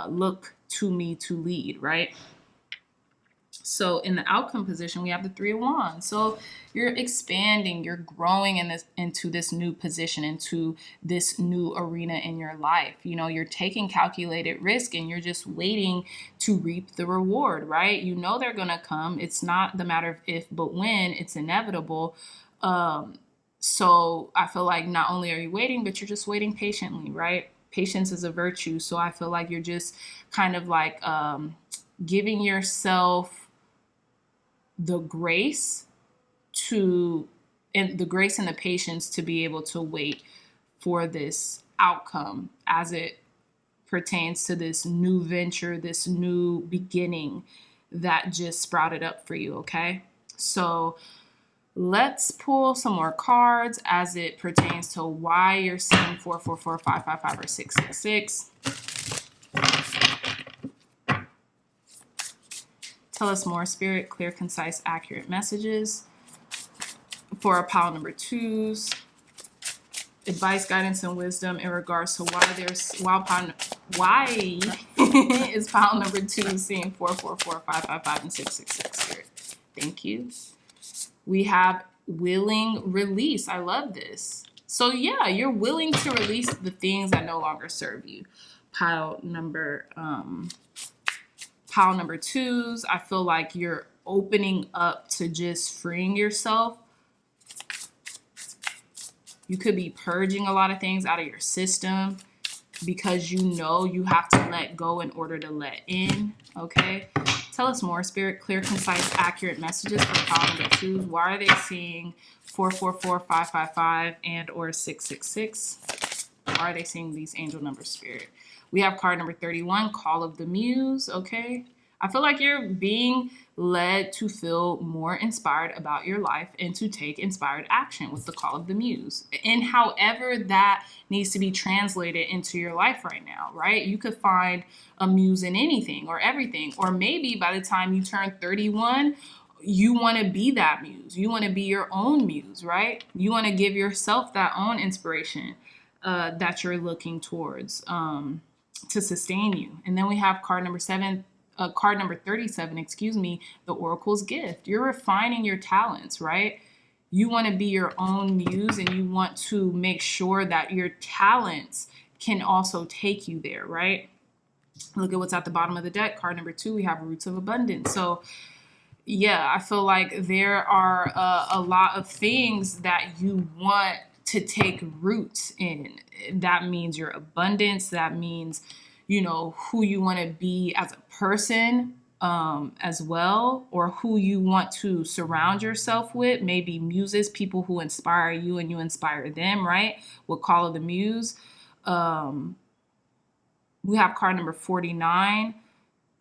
look to me to lead, right? So in the outcome position, we have the Three of Wands. So you're expanding, you're growing into this new position, into this new arena in your life. You know, you're taking calculated risk and you're just waiting to reap the reward, right? You know they're going to come. It's not the matter of if, but when. It's inevitable. So I feel like not only are you waiting, but you're just waiting patiently, right? Patience is a virtue. So I feel like you're just kind of like giving yourself the grace and the patience to be able to wait for this outcome as it pertains to this new venture, this new beginning that just sprouted up for you, okay? So let's pull some more cards as it pertains to why you're seeing 444, 555, or 666. Tell us more, Spirit. Clear, concise, accurate messages. For our pile number 2s, advice, guidance, and wisdom in regards to why is pile number 2 seeing 444, 555, and 666, Spirit? Thank you. We have willing release. I love this. So yeah, you're willing to release the things that no longer serve you. Pile number 2s, I feel like you're opening up to just freeing yourself. You could be purging a lot of things out of your system because you know you have to let go in order to let in, okay? Tell us more, Spirit. Clear, concise, accurate messages for pile number 2s. Why are they seeing 444, 555, and or 666? Why are they seeing these angel numbers, Spirit? We have card number 31, Call of the Muse, okay? I feel like you're being led to feel more inspired about your life and to take inspired action with the Call of the Muse. And however that needs to be translated into your life right now, right? You could find a muse in anything or everything. Or maybe by the time you turn 31, you want to be that muse. You want to be your own muse, right? You want to give yourself that own inspiration that you're looking towards to sustain you. And then we have card number 37, the Oracle's Gift. You're refining your talents, right? You want to be your own muse and you want to make sure that your talents can also take you there, right? Look at what's at the bottom of the deck. Card number 2, we have Roots of Abundance. So yeah, I feel like there are a lot of things that you want to take roots in. That means your abundance. That means, who you want to be as a person, as well, or who you want to surround yourself with. Maybe muses, people who inspire you and you inspire them, right? We'll call it the muse. We have card number 49,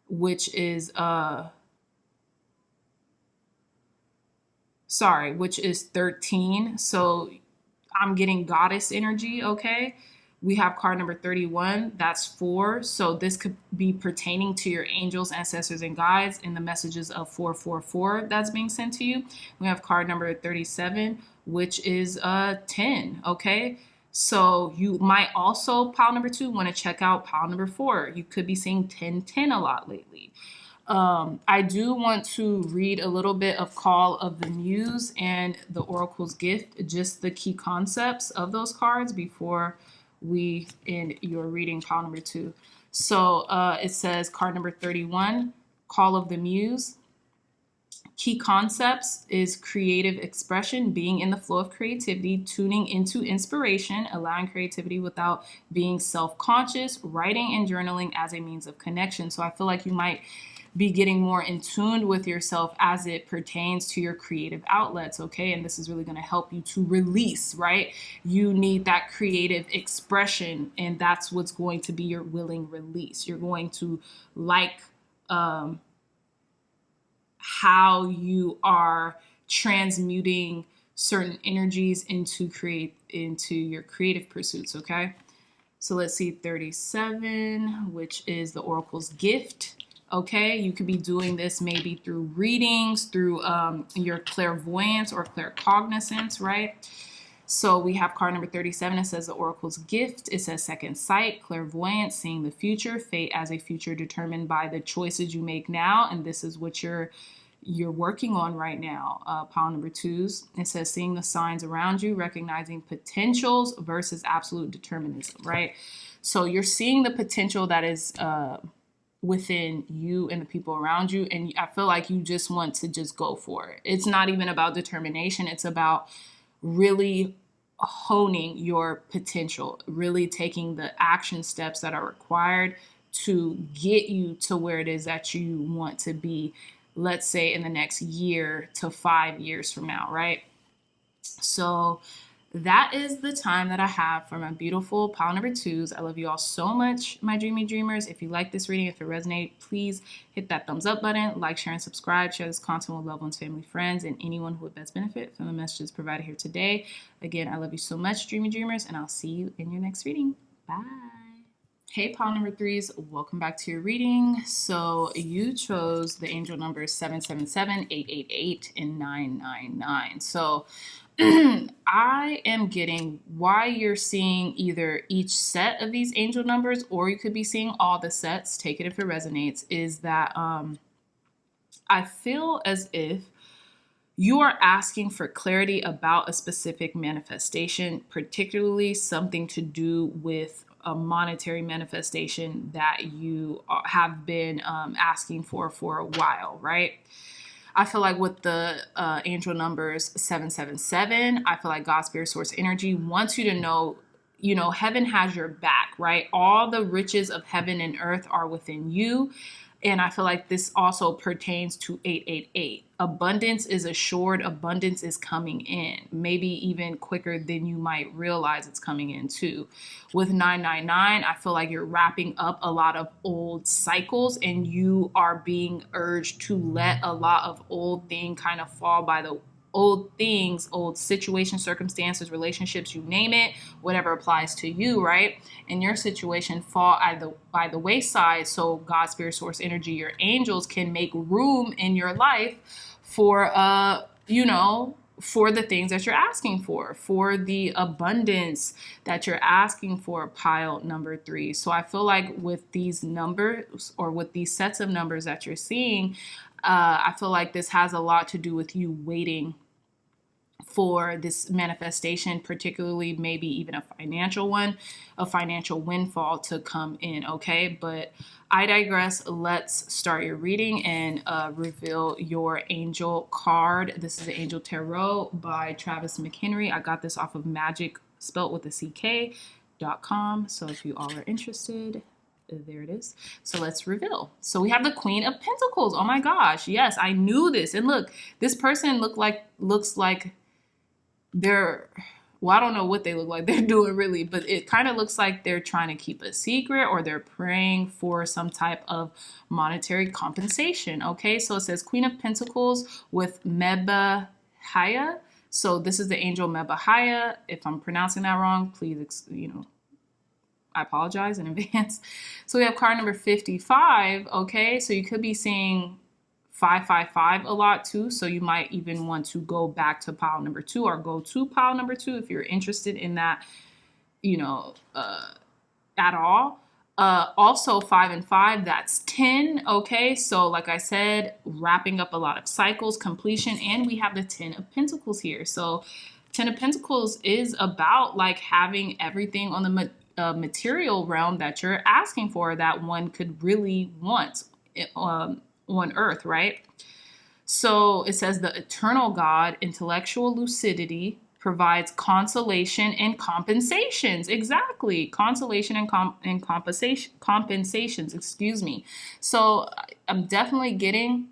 which is which is 13. So I'm getting goddess energy, okay? We have card number 31, that's 4. So this could be pertaining to your angels, ancestors, and guides in the messages of 444 that's being sent to you. We have card number 37, which is 10, okay? So you might also, pile number 2, want to check out pile number 4. You could be seeing 1010 a lot lately. I do want to read a little bit of Call of the Muse and the Oracle's Gift, just the key concepts of those cards before we end your reading pile number 2. So it says card number 31, Call of the Muse. Key concepts is creative expression, being in the flow of creativity, tuning into inspiration, allowing creativity without being self-conscious, writing and journaling as a means of connection. So I feel like you might be getting more in tune with yourself as it pertains to your creative outlets, okay? And this is really going to help you to release, right? You need that creative expression, and that's what's going to be your willing release. You're going to like how you are transmuting certain energies into your creative pursuits, okay? So let's see, 37, which is the Oracle's Gift. Okay, you could be doing this maybe through readings, through your clairvoyance or claircognizance, right? So we have card number 37. It says the Oracle's Gift. It says second sight, clairvoyance, seeing the future, fate as a future determined by the choices you make now. And this is what you're working on right now. Pile number 2s. It says seeing the signs around you, recognizing potentials versus absolute determinism, right? So you're seeing the potential that is within you and the people around you, and I feel like you just want to just go for it. It's not even about determination. It's about really honing your potential, really taking the action steps that are required to get you to where it is that you want to be, let's say in the next year to 5 years from now, right? So that is the time that I have for my beautiful pile number 2s. I love you all so much, my dreamy dreamers. If you like this reading, if it resonated, please hit that thumbs up button, like, share, and subscribe. Share this content with loved ones, family, friends, and anyone who would best benefit from the messages provided here today. Again, I love you so much, dreamy dreamers, and I'll see you in your next reading. Bye. Hey, pile number 3s, welcome back to your reading. So you chose the angel numbers 777, 888, and 999. So I am getting why you're seeing either each set of these angel numbers, or you could be seeing all the sets, take it if it resonates, is that I feel as if you are asking for clarity about a specific manifestation, particularly something to do with a monetary manifestation that you have been asking for a while, right? I feel like with the angel numbers 777, I feel like God, Spirit, Source, Energy wants you to know, heaven has your back, right? All the riches of heaven and earth are within you. And I feel like this also pertains to 888. Abundance is assured. Abundance is coming in, maybe even quicker than you might realize it's coming in too. With 999, I feel like you're wrapping up a lot of old cycles, and you are being urged to let a lot of old things kind of fall by the old things, old situations, circumstances, relationships, you name it, whatever applies to you, right? In your situation, fall by the wayside, so God, Spirit, Source, Energy, your angels can make room in your life for, for the things that you're asking for the abundance that you're asking for, pile number 3. So I feel like with these numbers, or with these sets of numbers that you're seeing, I feel like this has a lot to do with you waiting for this manifestation, particularly maybe even a financial one, a financial windfall to come in, okay? But I digress. Let's start your reading and reveal your angel card. This is the Angel Tarot by Travis McHenry. I got this off of Magic, spelt with a CK.com. So if you all are interested, there it is. So let's reveal. So we have the Queen of Pentacles. Oh my gosh. Yes, I knew this. And look, this person looks like they're, well, I don't know what they look like they're doing really, but it kind of looks like they're trying to keep a secret or they're praying for some type of monetary compensation. Okay, so it says Queen of Pentacles with Mebahaya. So this is the angel Mebahaya. If I'm pronouncing that wrong, please, I apologize in advance. So we have card number 55. Okay, so you could be seeing 555 a lot too, so you might even want to go back to pile number 2 or go to pile number 2 if you're interested in that, at all. Also 5 and 5, that's 10. Okay, so like I said, wrapping up a lot of cycles, completion, and we have the 10 of Pentacles here. So 10 of Pentacles is about like having everything on the material realm that you're asking for that one could really want on earth, right? So it says the eternal God, intellectual lucidity, provides consolation and compensations. Exactly. Consolation and compensations, excuse me. So I'm definitely getting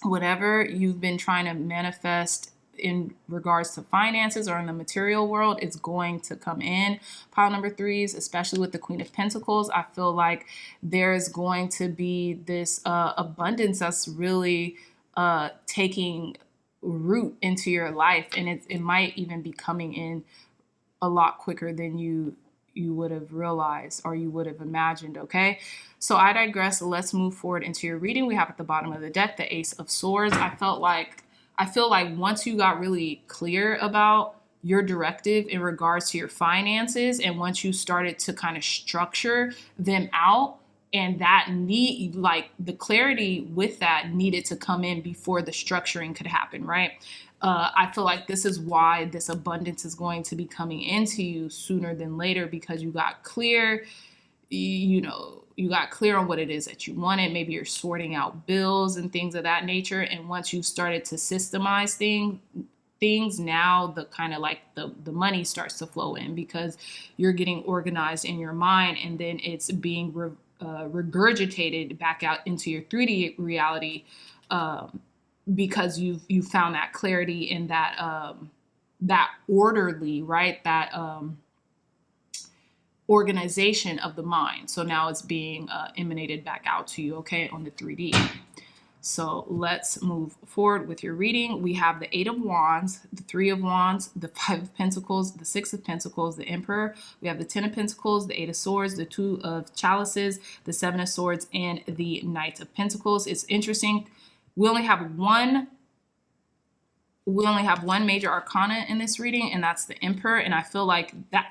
whatever you've been trying to manifest in regards to finances or in the material world is going to come in. Pile number 3s, especially with the Queen of Pentacles, I feel like there's going to be this abundance that's really taking root into your life, and it might even be coming in a lot quicker than you would have realized or you would have imagined. Okay, so I digress. Let's move forward into your reading. We have at the bottom of the deck the Ace of Swords. I feel like once you got really clear about your directive in regards to your finances, and once you started to kind of structure them out, and that the clarity with that needed to come in before the structuring could happen, right? I feel like this is why this abundance is going to be coming into you sooner than later, because you got clear, you got clear on what it is that you wanted. Maybe you're sorting out bills and things of that nature. And once you started to systemize things, now the kind of like the money starts to flow in because you're getting organized in your mind, and then it's being regurgitated back out into your 3D reality because you found that clarity in that orderly, right? That organization of the mind. So now it's being emanated back out to you, okay, on the 3D. So let's move forward with your reading. We have the 8 of Wands, the 3 of Wands, the 5 of Pentacles, the 6 of Pentacles, the Emperor. We have the 10 of Pentacles, the 8 of Swords, the 2 of Chalices, the 7 of Swords, and the Knight of Pentacles. It's interesting. We only have one major arcana in this reading, and that's the Emperor. And I feel like that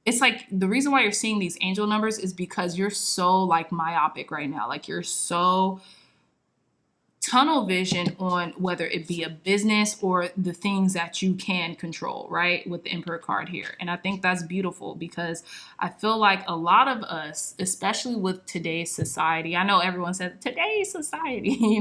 it's like the reason why you're seeing these angel numbers is because you're so like myopic right now. Like you're so tunnel vision on whether it be a business or the things that you can control, right? With the Emperor card here. And I think that's beautiful because I feel like a lot of us, especially with today's society, I know everyone says today's society,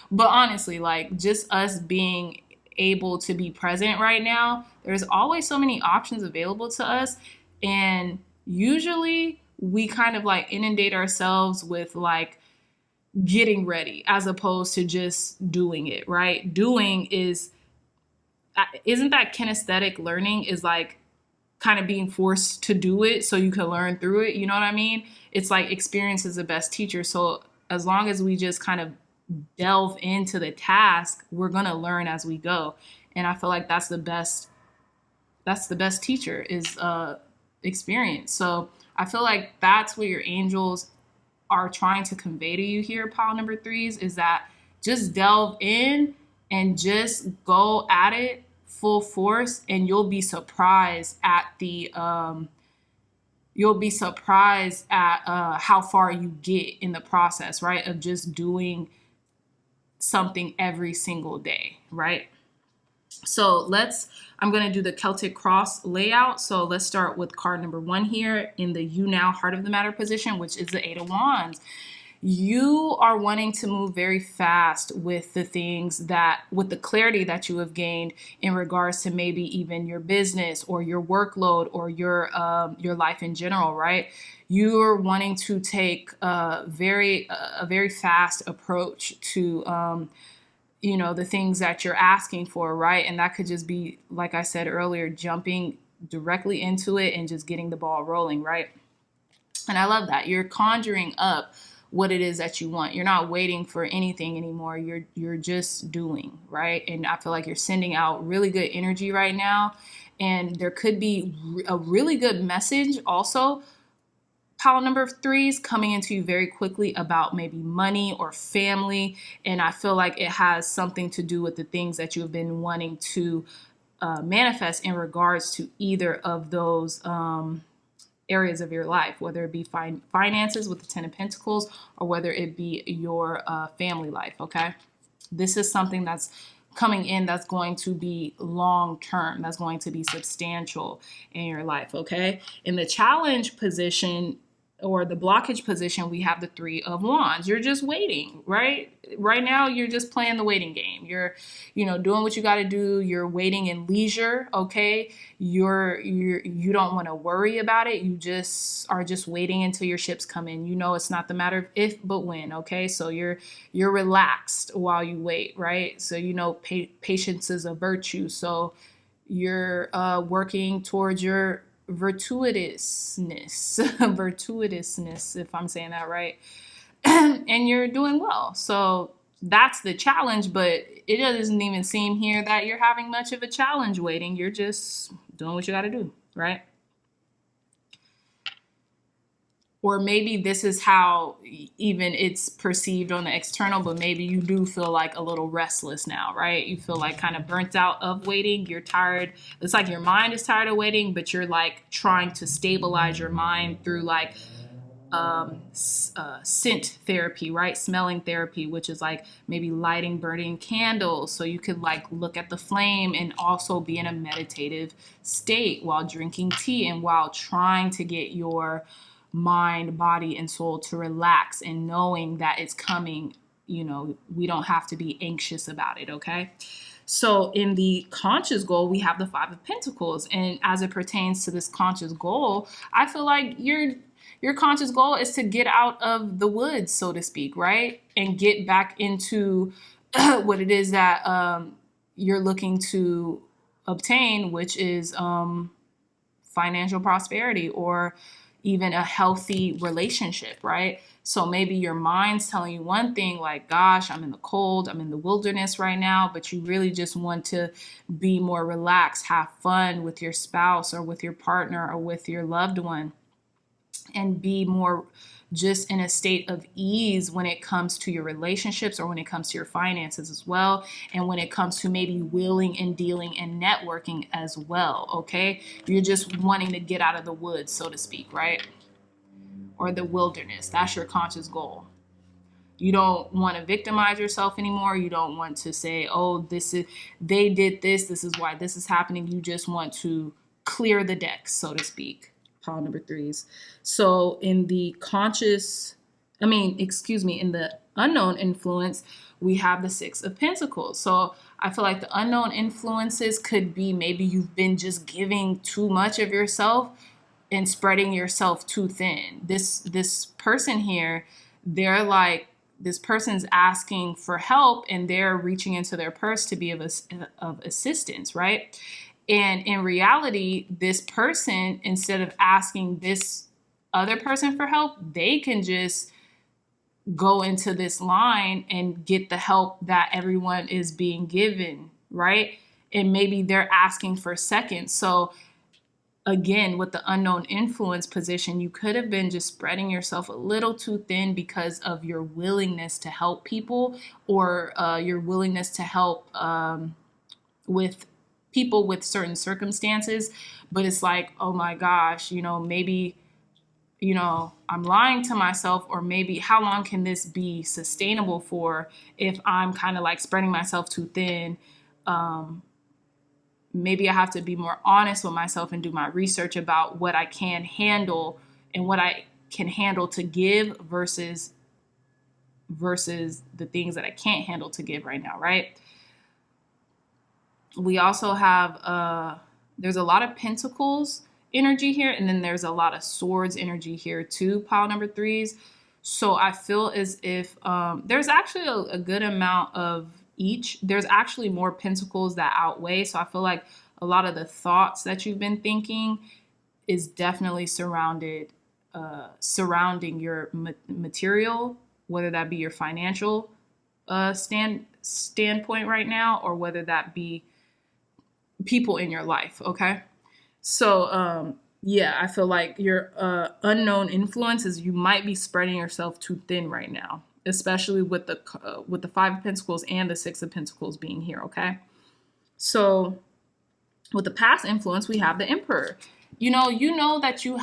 but honestly, like just us being able to be present right now, there's always so many options available to us. And usually we kind of like inundate ourselves with like getting ready as opposed to just doing it, right? Isn't that kinesthetic learning is like kind of being forced to do it so you can learn through it. You know what I mean? It's like experience is the best teacher. So as long as we just kind of delve into the task, we're going to learn as we go. And I feel like that's the best teacher is experience. So I feel like that's what your angels are trying to convey to you here, pile number 3s, is that just delve in and just go at it full force, and you'll be surprised at how far you get in the process, right? Of just doing something every single day, right? So I'm going to do the Celtic cross layout. So let's start with card number 1 here in the you now heart of the matter position, which is the 8 of Wands. You are wanting to move very fast with the things with the clarity that you have gained in regards to maybe even your business or your workload or your life in general, right? You're wanting to take a very fast approach to the things that you're asking for, right? And that could just be, like I said earlier, jumping directly into it and just getting the ball rolling, right? And I love that. You're conjuring up what it is that you want. You're not waiting for anything anymore. You're just doing, right? And I feel like you're sending out really good energy right now. And there could be a really good message also, pile number 3s, coming into you very quickly about maybe money or family. And I feel like it has something to do with the things that you have been wanting to manifest in regards to either of those areas of your life, whether it be finances with the 10 of Pentacles or whether it be your family life, okay? This is something that's coming in that's going to be long term, that's going to be substantial in your life, okay? In the challenge position or the blockage position, we have the 3 of Wands. You're just waiting, right? Right now, you're just playing the waiting game. You're, doing what you got to do. You're waiting in leisure, okay? You don't want to worry about it. You just are just waiting until your ships come in. It's not the matter of if, but when, okay? So you're relaxed while you wait, right? So patience is a virtue. So you're working towards your virtuousness, if I'm saying that right, and you're doing well. So that's the challenge, but it doesn't even seem here that you're having much of a challenge waiting. You're just doing what you got to do, right? Or maybe this is how even it's perceived on the external, but maybe you do feel like a little restless now, right? You feel like kind of burnt out of waiting. You're tired. It's like your mind is tired of waiting, but you're like trying to stabilize your mind through like scent therapy, right? Smelling therapy, which is like maybe burning candles. So you could like look at the flame and also be in a meditative state while drinking tea and while trying to get your mind, body, and soul to relax and knowing that it's coming. We don't have to be anxious about it, okay? So in the conscious goal, we have the 5 of Pentacles. And as it pertains to this conscious goal, I feel like your conscious goal is to get out of the woods, so to speak, right? And get back into what it is that you're looking to obtain, which is financial prosperity or even a healthy relationship, right? So maybe your mind's telling you one thing like, gosh, I'm in the cold, I'm in the wilderness right now, but you really just want to be more relaxed, have fun with your spouse or with your partner or with your loved one, and be more just in a state of ease when it comes to your relationships or when it comes to your finances as well. And when it comes to maybe wheeling and dealing and networking as well, okay? You're just wanting to get out of the woods, so to speak, right? Or the wilderness. That's your conscious goal. You don't want to victimize yourself anymore. You don't want to say, oh, they did this is why this is happening. You just want to clear the decks, so to speak. Pile number 3s. So in the in the unknown influence, we have the 6 of Pentacles. So I feel like the unknown influences could be maybe you've been just giving too much of yourself and spreading yourself too thin. This person here, they're like, this person's asking for help and they're reaching into their purse to be of assistance, right? And in reality, this person, instead of asking this other person for help, they can just go into this line and get the help that everyone is being given, right? And maybe they're asking for seconds. So again, with the unknown influence position, you could have been just spreading yourself a little too thin because of your willingness to help people or your willingness to help with people with certain circumstances. But it's like, oh my gosh, maybe I'm lying to myself, or maybe how long can this be sustainable for if I'm kind of like spreading myself too thin? Maybe I have to be more honest with myself and do my research about what I can handle and what I can handle to give versus the things that I can't handle to give right now, right? We also have there's a lot of pentacles energy here, and then there's a lot of swords energy here too, pile number threes. So I feel as if there's actually a good amount of each. There's actually more pentacles that outweigh. So I feel like a lot of the thoughts that you've been thinking is definitely surrounding your material, whether that be your financial standpoint right now, or whether that be people in your life. Okay. So, yeah, I feel like your unknown influences, you might be spreading yourself too thin right now, especially with the Five of Pentacles and the Six of Pentacles being here. Okay. So with the past influence, we have the Emperor. You know that you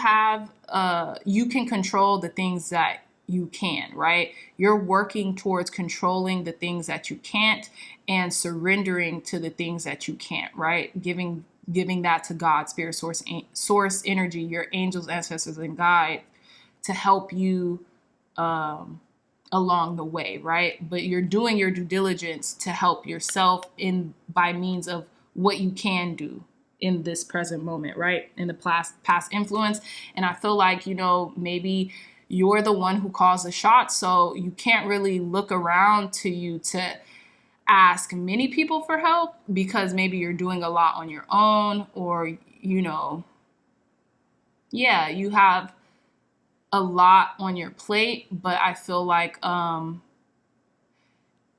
can control the things that you can, right? You're working towards controlling the things that you can't and surrendering to the things that you can't, right? Giving that to God, spirit, source energy, your angels, ancestors, and guide to help you along the way, right? But you're doing your due diligence to help yourself by means of what you can do in this present moment, right? In the past influence. And I feel like, maybe you're the one who calls the shots, so you can't really look around to you to ask many people for help, because maybe you're doing a lot on your own, or yeah, you have a lot on your plate. But I feel like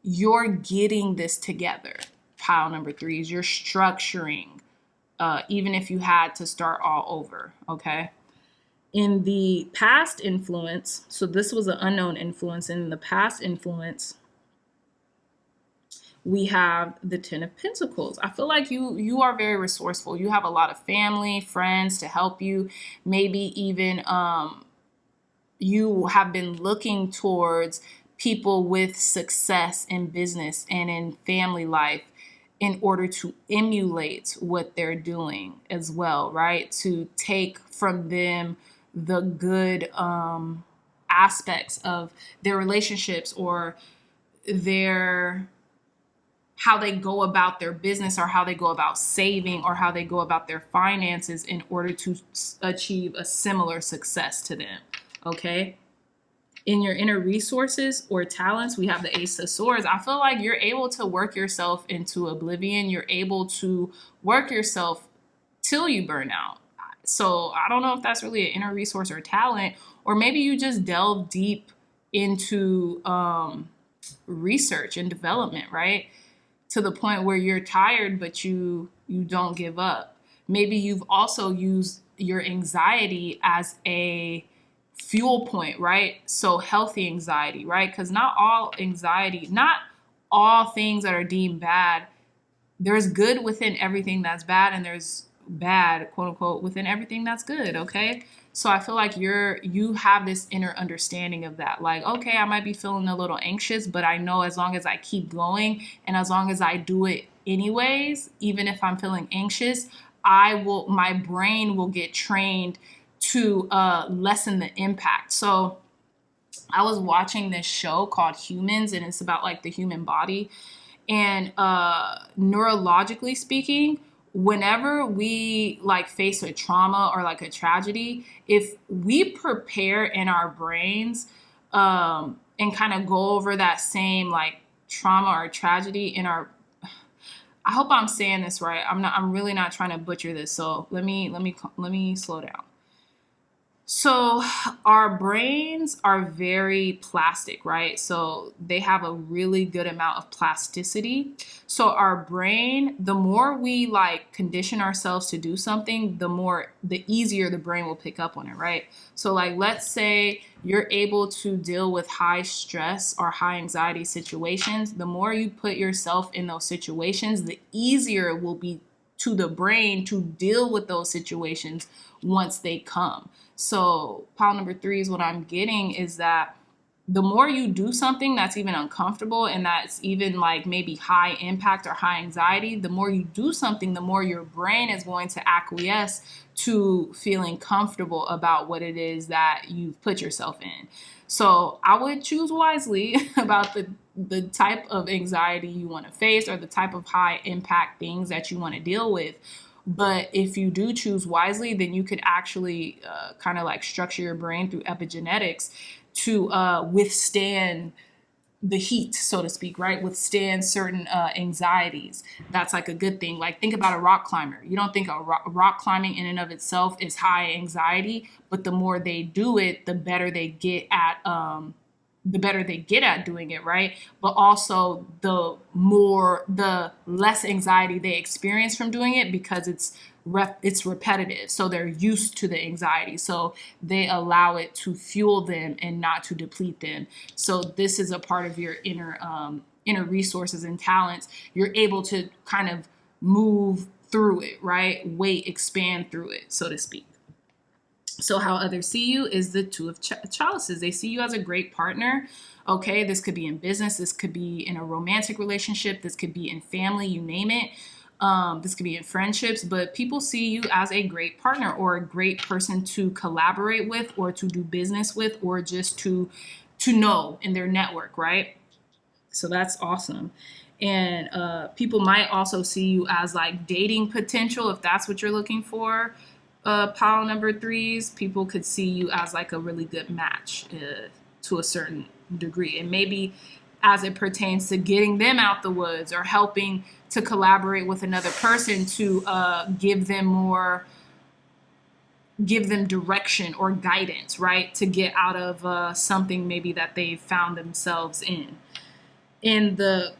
you're getting this together, pile number threes. You're structuring, even if you had to start all over. Okay. In the past influence, so this was an unknown influence. In the past influence, we have the Ten of Pentacles. I feel like you are very resourceful. You have a lot of family, friends to help you. Maybe even you have been looking towards people with success in business and in family life in order to emulate what they're doing as well, right? To take from them the good aspects of their relationships, or how they go about their business, or how they go about saving, or how they go about their finances in order to achieve a similar success to them. Okay. In your inner resources or talents, we have the Ace of Swords. I feel like you're able to work yourself into oblivion. You're able to work yourself till you burn out. So I don't know if that's really an inner resource or talent, or maybe you just delve deep into research and development, right? To the point where you're tired, but you don't give up. Maybe you've also used your anxiety as a fuel point, right? So healthy anxiety, right? Because not all things that are deemed bad, there's good within everything that's bad, and there's bad, quote unquote, within everything that's good. Okay. So I feel like you have this inner understanding of that. Like, okay, I might be feeling a little anxious, but I know as long as I keep going and as long as I do it anyways, even if I'm feeling anxious, my brain will get trained to lessen the impact. So I was watching this show called Humans, and it's about like the human body. And neurologically speaking, whenever we like face a trauma or like a tragedy, if we prepare in our brains and kind of go over that same like trauma or tragedy in our, I hope I'm saying this right. I'm really not trying to butcher this. So let me slow down. So our brains are very plastic, right? So they have a really good amount of plasticity. So our brain, the more we like condition ourselves to do something, the easier the brain will pick up on it, right? So like, let's say you're able to deal with high stress or high anxiety situations. The more you put yourself in those situations, the easier it will be to the brain to deal with those situations once they come. So pile number 3 is what I'm getting is that the more you do something that's even uncomfortable and that's even like maybe high impact or high anxiety, the more you do something, the more your brain is going to acquiesce to feeling comfortable about what it is that you've put yourself in. So I would choose wisely about the type of anxiety you want to face or the type of high impact things that you want to deal with. But if you do choose wisely, then you could actually kind of like structure your brain through epigenetics to withstand the heat, so to speak, right? Withstand certain anxieties. That's like a good thing. Like think about a rock climber. You don't think a rock climbing in and of itself is high anxiety, but the more they do it, the better they get at doing it, right? But also the less anxiety they experience from doing it because it's repetitive. So they're used to the anxiety. So they allow it to fuel them and not to deplete them. So this is a part of your inner resources and talents. You're able to kind of move through it, right? Expand through it, so to speak. So how others see you is the 2 of chalices. They see you as a great partner. Okay, this could be in business. This could be in a romantic relationship. This could be in family, you name it. This could be in friendships, but people see you as a great partner or a great person to collaborate with or to do business with or just to know in their network, right? So that's awesome. And people might also see you as like dating potential if that's what you're looking for. Pile number 3s, people could see you as like a really good match to a certain degree. And maybe as it pertains to getting them out the woods or helping to collaborate with another person to give them direction or guidance, right? To get out of something maybe that they found themselves in. In the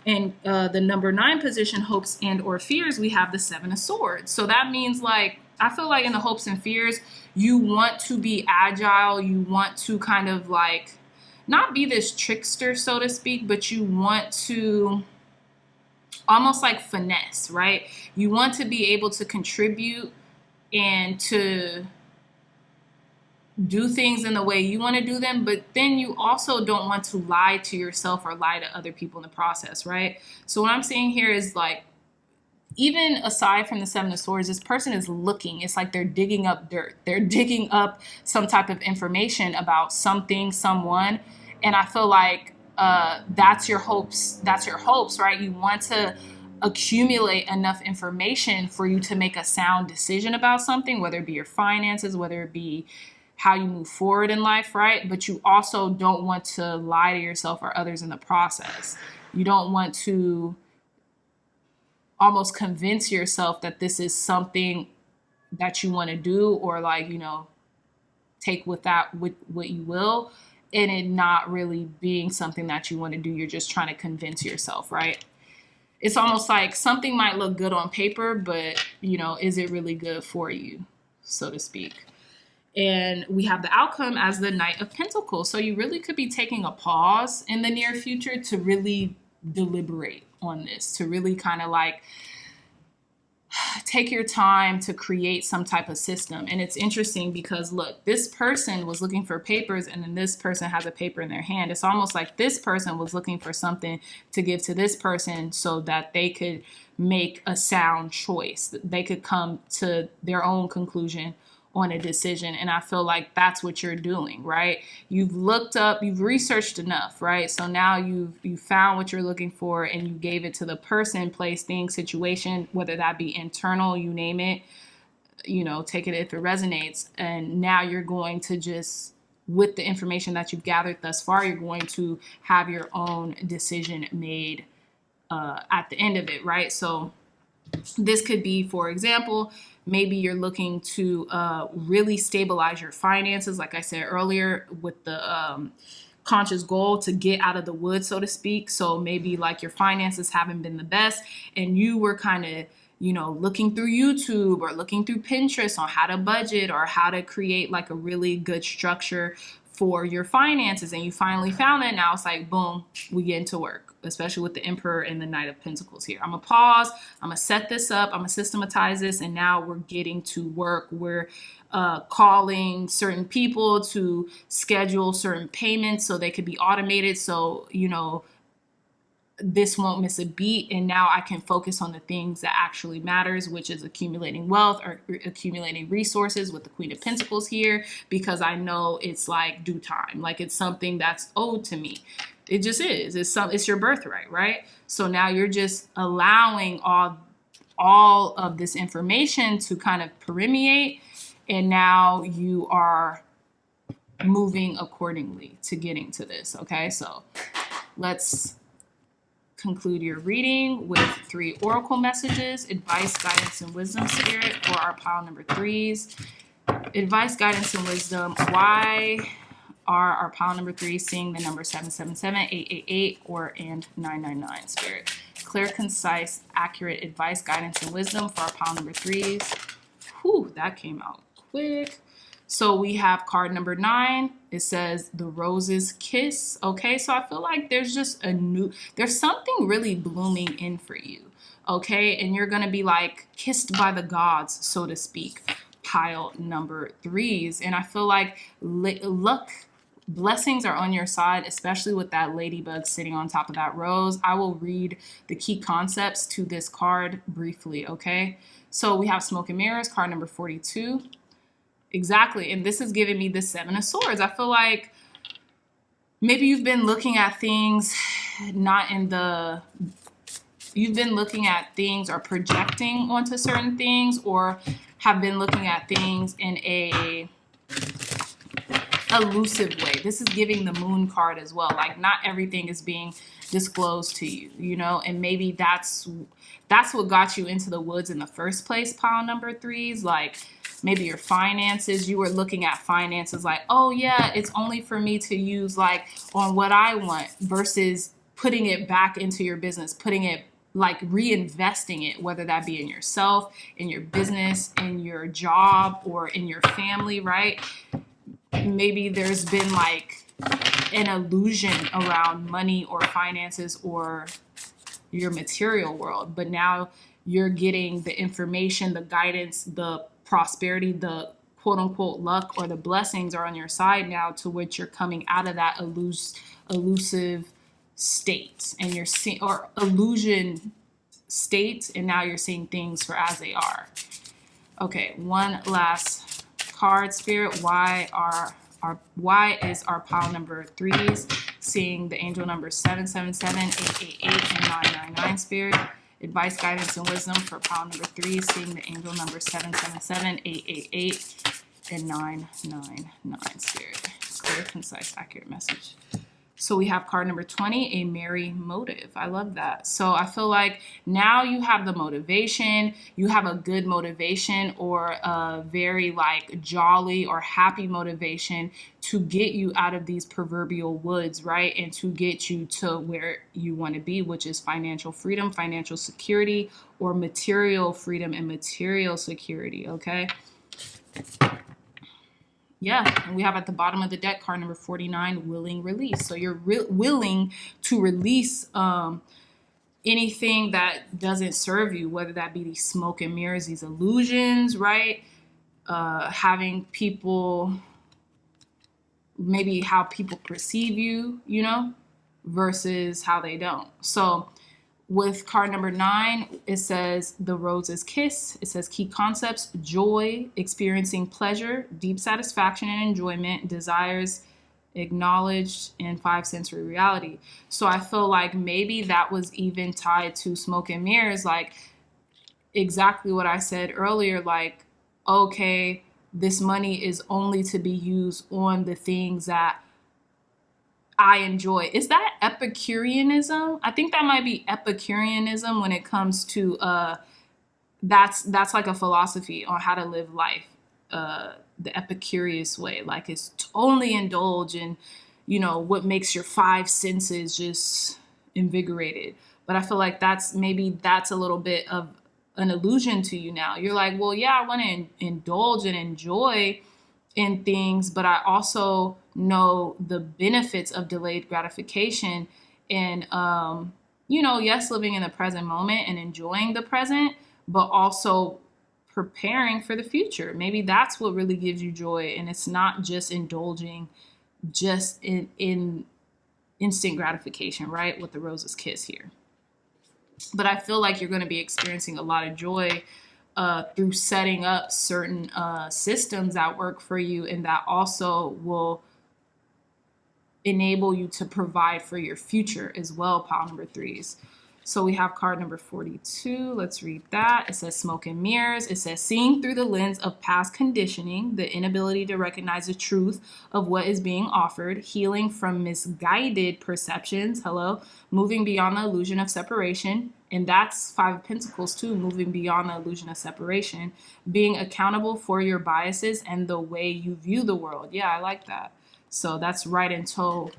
number 9 position, hopes and or fears, we have the 7 of Swords. So that means like, I feel like in the hopes and fears, you want to be agile. You want to kind of like not be this trickster, so to speak, but you want to almost like finesse, right? You want to be able to contribute and to do things in the way you want to do them, but then you also don't want to lie to yourself or lie to other people in the process, right? So what I'm saying here is like, even aside from the 7 of Swords, this person is looking. It's like they're digging up dirt. They're digging up some type of information about something, someone. And I feel like that's your hopes. That's your hopes, right? You want to accumulate enough information for you to make a sound decision about something, whether it be your finances, whether it be how you move forward in life, right? But you also don't want to lie to yourself or others in the process. You don't want to almost convince yourself that this is something that you want to do or like, you know, take with that with what you will and it not really being something that you want to do. You're just trying to convince yourself, right? It's almost like something might look good on paper, but, you know, is it really good for you, so to speak? And we have the outcome as the Knight of Pentacles. So you really could be taking a pause in the near future to really deliberate on this, to really kind of like take your time to create some type of system. And it's interesting because look, this person was looking for papers and then this person has a paper in their hand. It's almost like this person was looking for something to give to this person so that they could make a sound choice. They could come to their own conclusion on a decision. And I feel like that's what you're doing, right? You've looked up, you've researched enough, right? So now you've found what you're looking for and you gave it to the person, place, thing, situation, whether that be internal, you name it, you know, take it if it resonates. And now you're going to just, with the information that you've gathered thus far, you're going to have your own decision made at the end of it, right? So this could be, for example, maybe you're looking to really stabilize your finances, like I said earlier, with the conscious goal to get out of the woods, so to speak. So maybe like your finances haven't been the best and you were kind of, you know, looking through YouTube or looking through Pinterest on how to budget or how to create like a really good structure for your finances. And you finally found it. Now it's like, boom, we get into work. especially with the Emperor and the Knight of Pentacles here. I'm gonna pause, I'm gonna set this up, I'm gonna systematize this, and now we're getting to work. We're calling certain people to schedule certain payments so they could be automated, so this won't miss a beat, and now I can focus on the things that actually matters, which is accumulating wealth or accumulating resources with the Queen of Pentacles here, because I know it's like due time, like it's something that's owed to me. It just is. It's your birthright, right? So now you're just allowing all of this information to kind of permeate, and now you are moving accordingly to getting to this. Okay, so let's conclude your reading with 3 oracle messages: advice, guidance, and wisdom, spirit, for our pile number 3s. Advice, guidance, and wisdom. Why are our pile number 3 seeing the number 777, 888, and 999, spirit? Clear, concise, accurate advice, guidance, and wisdom for our pile number 3s. Whew, that came out quick. So we have card number 9. It says the roses kiss. Okay, so I feel like there's just there's something really blooming in for you. Okay, and you're gonna be like kissed by the gods, so to speak. Pile number 3s, and I feel like luck, blessings are on your side, especially with that ladybug sitting on top of that rose. I will read the key concepts to this card briefly. Okay, so we have smoke and mirrors, card number 42. Exactly. And this is giving me the 7 of Swords. I feel like maybe you've been looking at things you've been looking at things or projecting onto certain things, or have been looking at things in a elusive way. This is giving the Moon card as well. Like not everything is being disclosed to you, and maybe that's what got you into the woods in the first place, pile number 3s. Like maybe your finances, you were looking at finances like, oh yeah, it's only for me to use like on what I want, versus putting it back into your business, putting it like reinvesting it, whether that be in yourself, in your business, in your job, or in your family, right? Maybe there's been like an illusion around money or finances or your material world, but now you're getting the information, the guidance, the prosperity, the quote unquote luck or the blessings are on your side now, to which you're coming out of that elusive state, and you're seeing, or illusion state, and now you're seeing things for as they are. Okay, one last card, spirit. Why is our pile number 3s seeing the angel numbers 777, 888, and 999, spirit? Advice, guidance, and wisdom for pile number 3, seeing the angel number 777, 888, and 999, spirit. Clear, concise, accurate message. So we have card number 20, a merry motive. I love that. So I feel like now you have the motivation, you have a good motivation, or a very like jolly or happy motivation to get you out of these proverbial woods, right? And to get you to where you want to be, which is financial freedom, financial security, or material freedom and material security, okay? Yeah, and we have at the bottom of the deck card number 49, willing release. So you're willing to release anything that doesn't serve you, whether that be these smoke and mirrors, these illusions, right? Having people, maybe how people perceive you, versus how they don't. So with card number 9, it says the roses kiss. It says key concepts: joy, experiencing pleasure, deep satisfaction and enjoyment, desires acknowledged, and 5 sensory reality. So I feel like maybe that was even tied to smoke and mirrors, like exactly what I said earlier, like, okay, this money is only to be used on the things that I enjoy. Is that Epicureanism? I think that might be Epicureanism when it comes to that's like a philosophy on how to live life, the Epicurus way. Like it's to only indulge in, what makes your 5 senses just invigorated. But I feel like that's a little bit of an illusion to you now. You're like, well, yeah, I want to indulge and enjoy in things, but I also know the benefits of delayed gratification, And, yes, living in the present moment and enjoying the present, but also preparing for the future. Maybe that's what really gives you joy. And it's not just indulging just in instant gratification, right? With the roses kiss here. But I feel like you're going to be experiencing a lot of joy through setting up certain systems that work for you, and that also will enable you to provide for your future as well, pile number threes. So we have card number 42. Let's read that. It says smoke and mirrors. It says seeing through the lens of past conditioning, the inability to recognize the truth of what is being offered, healing from misguided perceptions. Hello. Moving beyond the illusion of separation. And that's Five of Pentacles too, moving beyond the illusion of separation, being accountable for your biases and the way you view the world. Yeah, I like that. So that's right in tow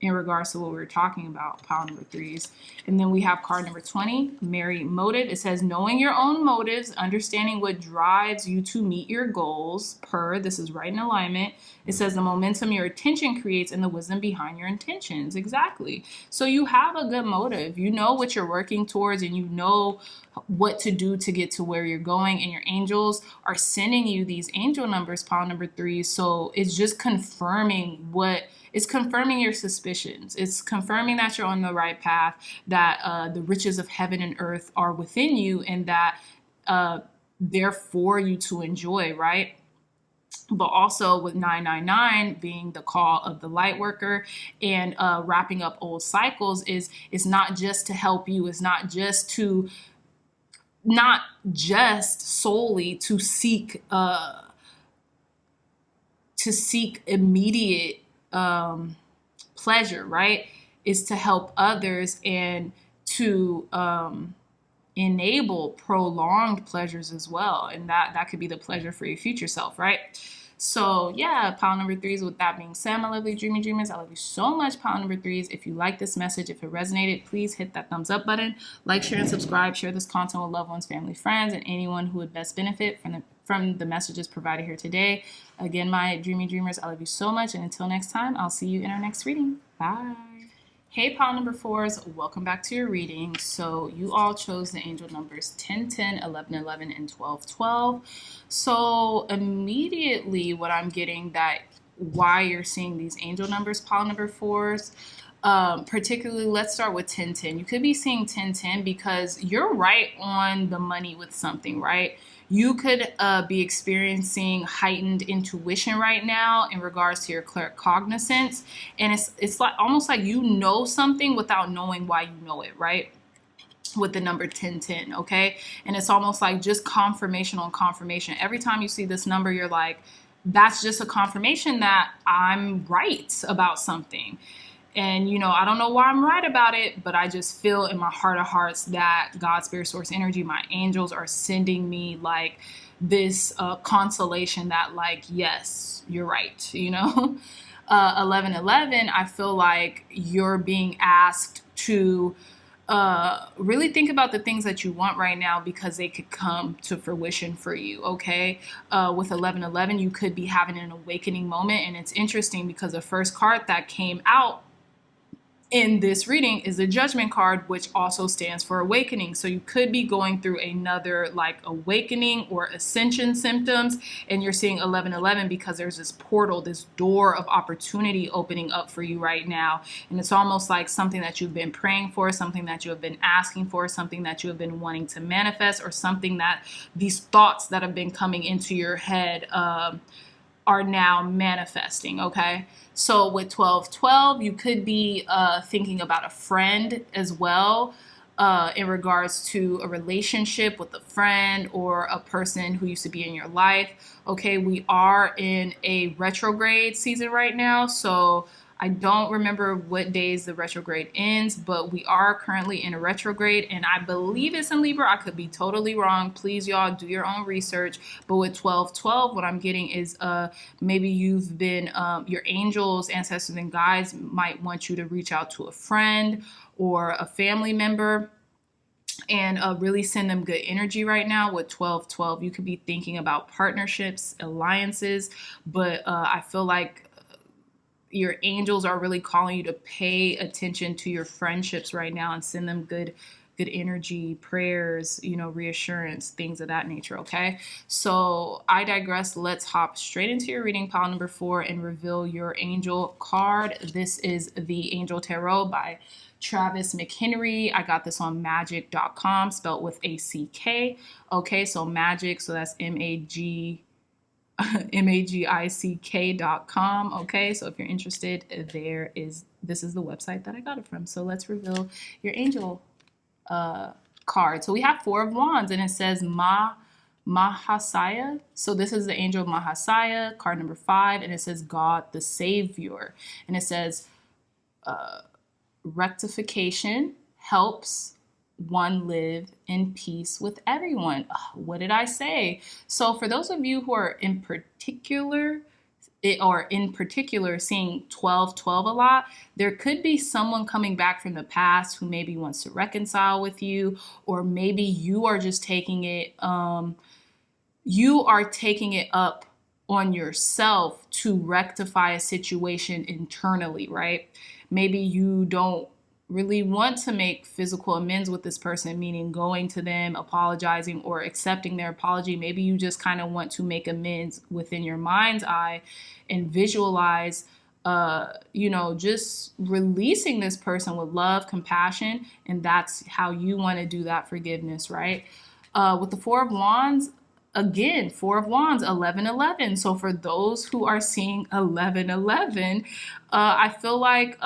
in regards to what we were talking about, pile number threes. And then we have card number 20, Marry Motive. It says knowing your own motives, understanding what drives you to meet your goals. This is right in alignment. It says the momentum your attention creates and the wisdom behind your intentions. Exactly. So you have a good motive. You know what you're working towards, and you know what to do to get to where you're going, and your angels are sending you these angel numbers, pile number three. So it's just confirming it's confirming your suspicions. It's confirming that you're on the right path, that the riches of heaven and earth are within you, and that they're for you to enjoy, right? But also with 999 being the call of the light worker and wrapping up old cycles is not just to help you. It's not just solely to seek immediate pleasure, right? Is to help others and to enable prolonged pleasures as well. And that could be the pleasure for your future self, right? So yeah, pile number threes. With that being said, my lovely dreamy dreamers, I love you so much, pile number threes. If you like this message, if it resonated, please hit that thumbs up button, like, share, and subscribe. Share this content with loved ones, family, friends, and anyone who would best benefit from the messages provided here today. Again, my dreamy dreamers, I love you so much. And until next time, I'll see you in our next reading. Bye. Hey, pile number fours, welcome back to your reading. So you all chose the angel numbers 10, 10, 11, 11, and 12, 12. So immediately what I'm getting that why you're seeing these angel numbers, pile number fours, particularly, let's start with 10, 10. You could be seeing 10, 10 because you're right on the money with something, right? You could be experiencing heightened intuition right now in regards to your claircognizance. And it's like almost like you know something without knowing why you know it, right? With the number 1010, okay? And it's almost like just confirmation on confirmation. Every time you see this number, you're like, that's just a confirmation that I'm right about something. And, I don't know why I'm right about it, but I just feel in my heart of hearts that God, Spirit, Source, Energy, my angels are sending me like this consolation that like, yes, you're right, 1111, I feel like you're being asked to really think about the things that you want right now because they could come to fruition for you, okay? With 1111, you could be having an awakening moment. And it's interesting because the first card that came out in this reading is the Judgment card, which also stands for awakening. So you could be going through another like awakening or ascension symptoms, and you're seeing 1111 because there's this portal, this door of opportunity opening up for you right now. And it's almost like something that you've been praying for, something that you have been asking for, something that you have been wanting to manifest, or something that these thoughts that have been coming into your head are now manifesting, okay? So with 1212, you could be thinking about a friend as well in regards to a relationship with a friend or a person who used to be in your life, okay? We are in a retrograde season right now, so I don't remember what days the retrograde ends, but we are currently in a retrograde, and I believe it's in Libra. I could be totally wrong. Please, y'all, do your own research. But with 1212, what I'm getting is maybe you've been, your angels, ancestors, and guides might want you to reach out to a friend or a family member and really send them good energy right now. With 1212, you could be thinking about partnerships, alliances, but I feel like your angels are really calling you to pay attention to your friendships right now and send them good energy, prayers, reassurance, things of that nature. Okay, so I digress. Let's hop straight into your reading, pile number 4, and reveal your angel card. This is the Angel Tarot by Travis McHenry. I got this on magic.com, spelled with A-C-K. Okay, so magic, so that's magic.com. Okay, so if you're interested, this is the website that I got it from. So let's reveal your angel card. So we have 4 of Wands, and it says Mahasaya. So this is the angel of Mahasaya, card number 5, and it says God the Savior, and it says rectification helps one live in peace with everyone. What did I say? So for those of you who are in particular seeing 12-12 a lot, there could be someone coming back from the past who maybe wants to reconcile with you, or maybe you are just taking it up on yourself to rectify a situation internally, right? Maybe you don't really want to make physical amends with this person, meaning going to them, apologizing, or accepting their apology. Maybe you just kind of want to make amends within your mind's eye and visualize, just releasing this person with love, compassion, and that's how you want to do that forgiveness, right? With the 4 of Wands, again, 4 of Wands, 11-11. So for those who are seeing 11-11, I feel like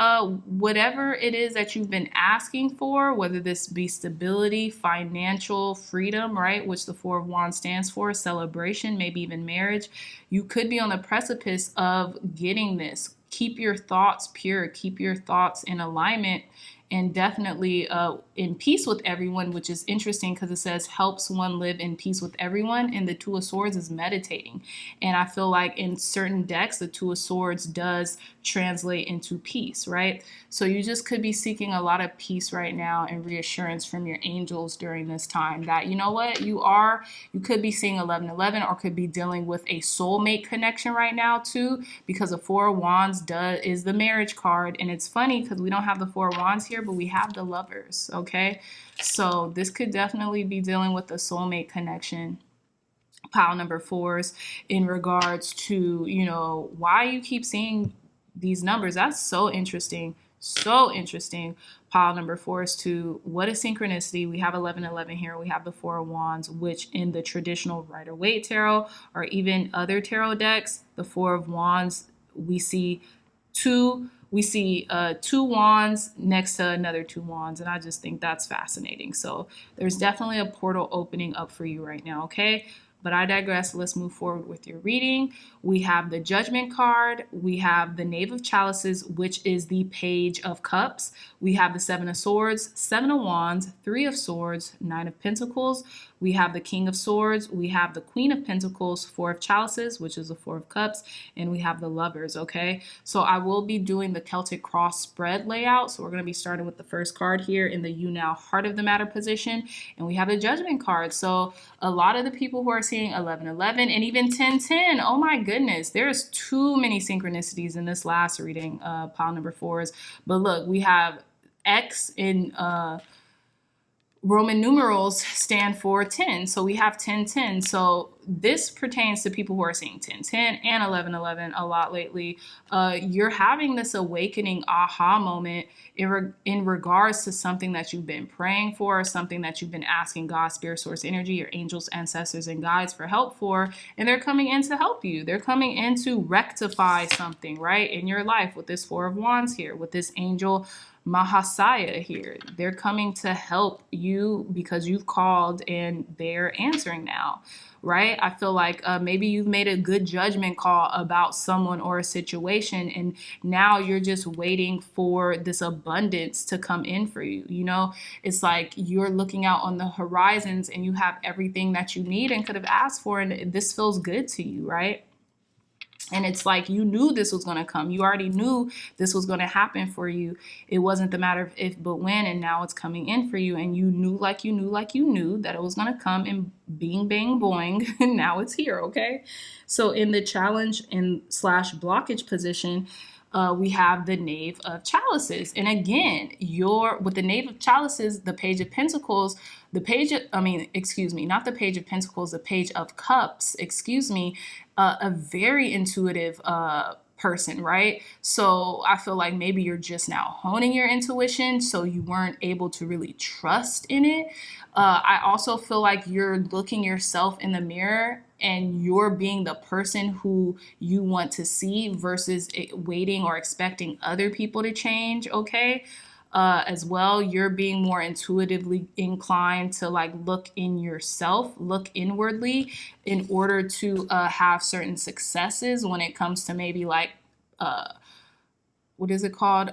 whatever it is that you've been asking for, whether this be stability, financial freedom, right, which the 4 of Wands stands for, celebration, maybe even marriage, you could be on the precipice of getting this. Keep your thoughts pure, keep your thoughts in alignment, and definitely in peace with everyone, which is interesting because it says helps one live in peace with everyone, and the 2 of Swords is meditating. And I feel like in certain decks, the 2 of Swords does translate into peace, right? So you just could be seeking a lot of peace right now and reassurance from your angels during this time that, you know what, you could be seeing 11-11, or could be dealing with a soulmate connection right now too, because the 4 of Wands is the marriage card. And it's funny because we don't have the 4 of Wands here, but we have the Lovers. Okay, so this could definitely be dealing with a soulmate connection. Pile number 4s in regards to, why you keep seeing these numbers. That's so interesting. So interesting. Pile number 4 is to what is synchronicity. We have 11-11 here. We have the 4 of Wands, which in the traditional Rider-Waite tarot or even other tarot decks, the 4 of Wands, we see two wands next to another 2 wands, and I just think that's fascinating. So there's definitely a portal opening up for you right now. Okay, but I digress. Let's move forward with your reading. We have the Judgment card. We have the Knave of Chalices, which is the Page of Cups. We have the 7 of Swords, 7 of Wands, 3 of Swords, 9 of Pentacles. We have the King of Swords. We have the Queen of Pentacles, 4 of Chalices, which is the 4 of Cups, and we have the Lovers, okay? So I will be doing the Celtic Cross spread layout. So we're going to be starting with the first card here in the You Now Heart of the Matter position, and we have the Judgment card. So a lot of the people who are seeing 11-11 and even 10-10, oh my goodness, there's too many synchronicities in this last reading, pile number 4s. But look, we have X in Roman numerals stand for 10. So we have 10-10. So this pertains to people who are seeing 10-10 and 11-11 a lot lately. You're having this awakening aha moment in regards to something that you've been praying for, something that you've been asking God, Spirit, Source, Energy, your angels, ancestors, and guides for help for, and they're coming in to help you. They're coming in to rectify something, right, in your life with this 4 of Wands here, with this angel Mahasaya here. They're coming to help you because you've called and they're answering now, right? I feel like maybe you've made a good judgment call about someone or a situation, and now you're just waiting for this abundance to come in for you. You know, it's like you're looking out on the horizons and you have everything that you need and could have asked for, and this feels good to you, right? And it's like you knew this was going to come. You already knew this was going to happen for you. It wasn't the matter of if but when, and now it's coming in for you. And you knew like you knew that it was going to come and bing, bang, boing. And now it's here, okay? So in the challenge and / blockage position, we have the Knave of Chalices. And again, with the Knave of Chalices, the Page of Pentacles, excuse me, not the Page of Pentacles, the Page of Cups, excuse me, a very intuitive person, right? So I feel like maybe you're just now honing your intuition, so you weren't able to really trust in it. I also feel like you're looking yourself in the mirror and you're being the person who you want to see versus waiting or expecting other people to change, okay? As well, you're being more intuitively inclined to like look in yourself, look inwardly in order to have certain successes when it comes to maybe like, what is it called?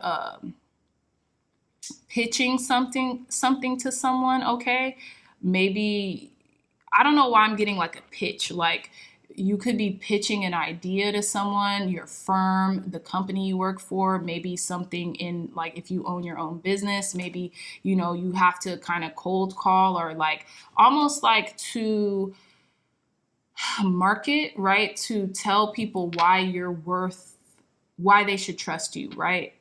Pitching something to someone, okay? Maybe, I don't know why I'm getting like a pitch. Like you could be pitching an idea to someone, your firm, the company you work for, maybe something in like if you own your own business, maybe, you have to kind of cold call or like almost like to market, right? To tell people why they should trust you, right?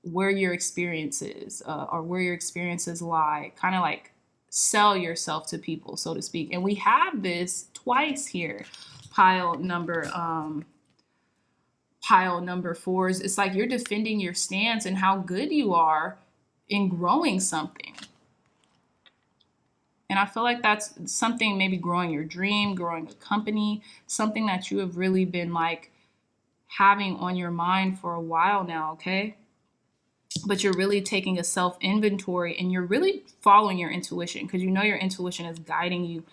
Where your experiences or where your experiences lie, kind of like sell yourself to people, so to speak. And we have this twice here, pile number fours. It's like you're defending your stance and how good you are in growing something. And I feel like that's something, maybe growing your dream, growing a company, something that you have really been like having on your mind for a while now, okay? But you're really taking a self-inventory and you're really following your intuition because your intuition is guiding you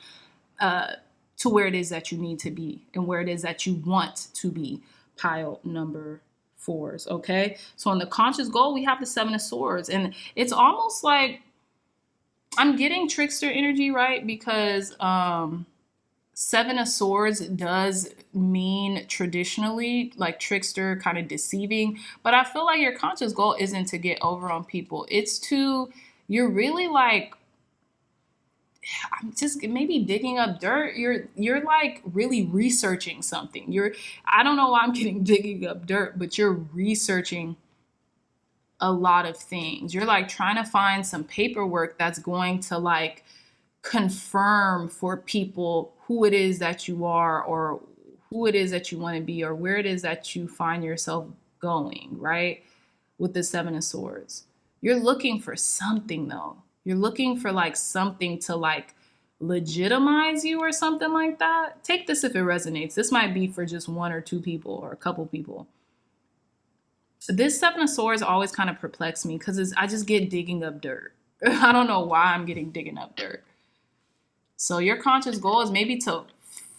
to where it is that you need to be and where it is that you want to be. Pile number fours, okay? So in the conscious goal, we have the Seven of Swords. And it's almost like I'm getting trickster energy, right? Because Seven of Swords does mean traditionally like trickster, kind of deceiving, but I feel like your conscious goal isn't to get over on people. It's you're really like, I'm just maybe digging up dirt. You're like really researching something. I don't know why I'm getting digging up dirt, but you're researching a lot of things. You're like trying to find some paperwork that's going to like confirm for people who it is that you are or who it is that you want to be or where it is that you find yourself going, right? With the Seven of Swords. You're looking for something though. You're looking for like something to like legitimize you or something like that. Take this if it resonates. This might be for just one or two people or a couple people. This Seven of Swords always kind of perplexes me because I just get digging up dirt. I don't know why I'm getting digging up dirt. So your conscious goal is maybe to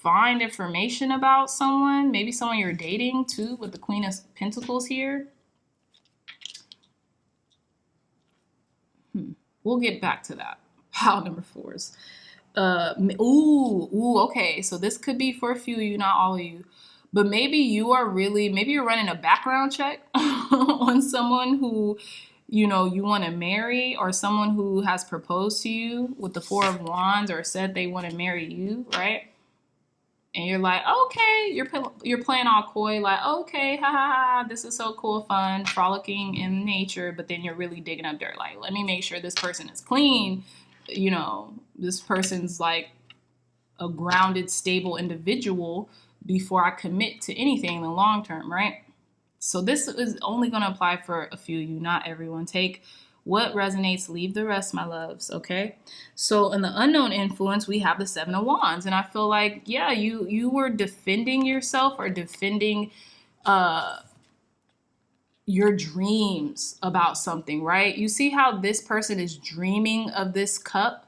find information about someone, maybe someone you're dating too, with the Queen of Pentacles here. We'll get back to that. Pile number fours. Okay. So this could be for a few of you, not all of you. But maybe you're running a background check on someone who, you want to marry, or someone who has proposed to you with the Four of Wands or said they want to marry you, right? And you're like, okay, you're playing all coy, like, okay, ha ha ha, this is so cool, fun, frolicking in nature. But then you're really digging up dirt, like, let me make sure this person is clean. This person's like a grounded, stable individual before I commit to anything in the long term, right? So this is only going to apply for a few of you, not everyone. Take what resonates, leave the rest, my loves, okay? So in the unknown influence, we have the Seven of Wands. And I feel like, yeah, you were defending yourself or defending your dreams about something, right? You see how this person is dreaming of this cup,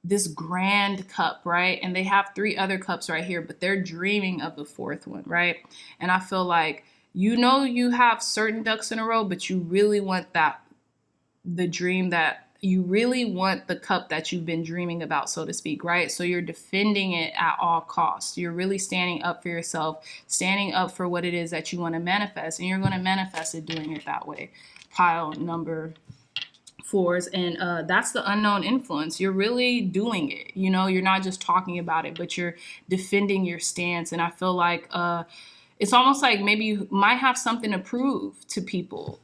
this grand cup, right? And they have three other cups right here, but they're dreaming of the fourth one, right? And I feel like, you have certain ducks in a row, but you really want the dream that you really want the cup that you've been dreaming about, so to speak, right? So you're defending it at all costs. You're really standing up for yourself, standing up for what it is that you want to manifest, and you're going to manifest it doing it that way. Pile number fours. And that's the unknown influence. You're really doing it. You're not just talking about it, but you're defending your stance. And I feel like it's almost like maybe you might have something to prove to people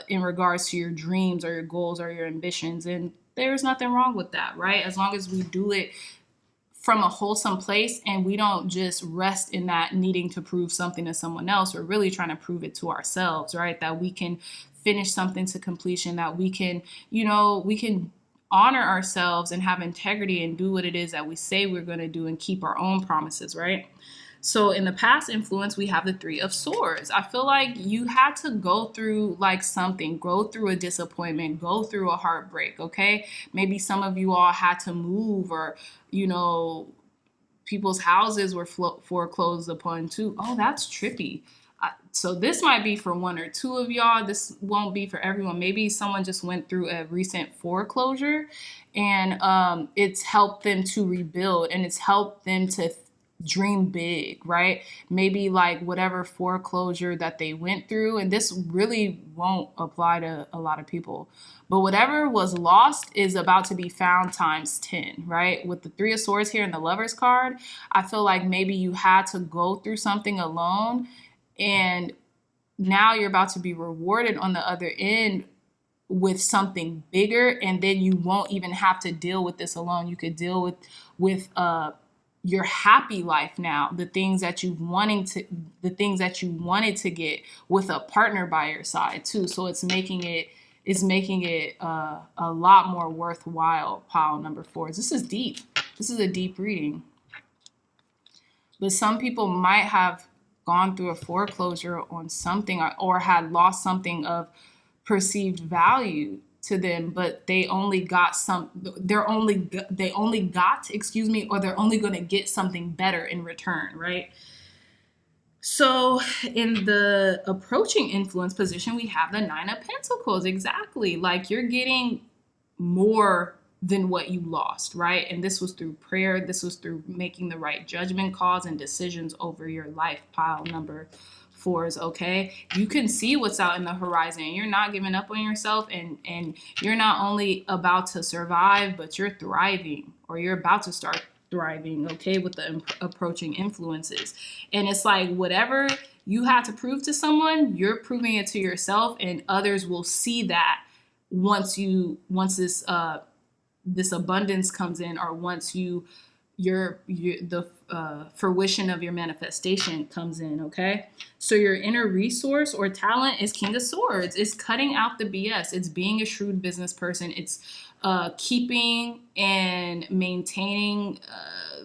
in regards to your dreams or your goals or your ambitions. And there's nothing wrong with that, right? As long as we do it from a wholesome place and we don't just rest in that needing to prove something to someone else. We're really trying to prove it to ourselves, right? That we can finish something to completion, that we can, we can honor ourselves and have integrity and do what it is that we say we're going to do and keep our own promises, right? So in the past influence, we have the Three of Swords. I feel like you had to go through like something, go through a disappointment, go through a heartbreak, okay? Maybe some of you all had to move, or, people's houses were foreclosed upon too. Oh, that's trippy. So this might be for one or two of y'all. This won't be for everyone. Maybe someone just went through a recent foreclosure and it's helped them to rebuild and it's helped them to dream big, right? Maybe like whatever foreclosure that they went through, and this really won't apply to a lot of people, but whatever was lost is about to be found times 10, right? With the Three of Swords here and the Lover's card, I feel like maybe you had to go through something alone and now you're about to be rewarded on the other end with something bigger, and then you won't even have to deal with this alone. You could deal with your happy life now, the things that you wanted to get with a partner by your side too. So it's making it a lot more worthwhile. Pile number 4. This is deep. This is a deep reading. But some people might have gone through a foreclosure on something or had lost something of perceived value to them, but they only got they're only going to get something better in return, right? So in the approaching influence position, we have the Nine of Pentacles. Exactly. Like you're getting more than what you lost, right? And this was through prayer. This was through making the right judgment calls and decisions over your life. Pile number 4s, okay? You can see what's out in the horizon. You're not giving up on yourself, and you're not only about to survive, but you're thriving, or you're about to start thriving, okay, with the approaching influences. And it's like whatever you had to prove to someone, you're proving it to yourself, and others will see that once this abundance comes in, or once the fruition of your manifestation comes in, okay? So your inner resource or talent is King of Swords. It's cutting out the BS. It's being a shrewd business person. It's keeping and maintaining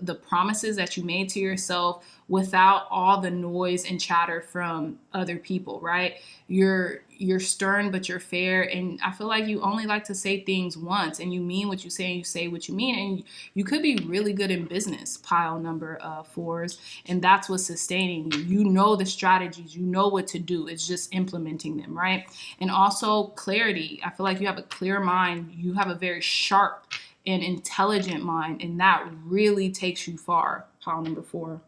the promises that you made to yourself without all the noise and chatter from other people, right? You're stern, but you're fair. And I feel like you only like to say things once, and you mean what you say, and you say what you mean. And you could be really good in business, pile number 4s. And that's what's sustaining you. You know the strategies, you know what to do. It's just implementing them, right? And also clarity. I feel like you have a clear mind. You have a very sharp and intelligent mind, and that really takes you far, pile number 4.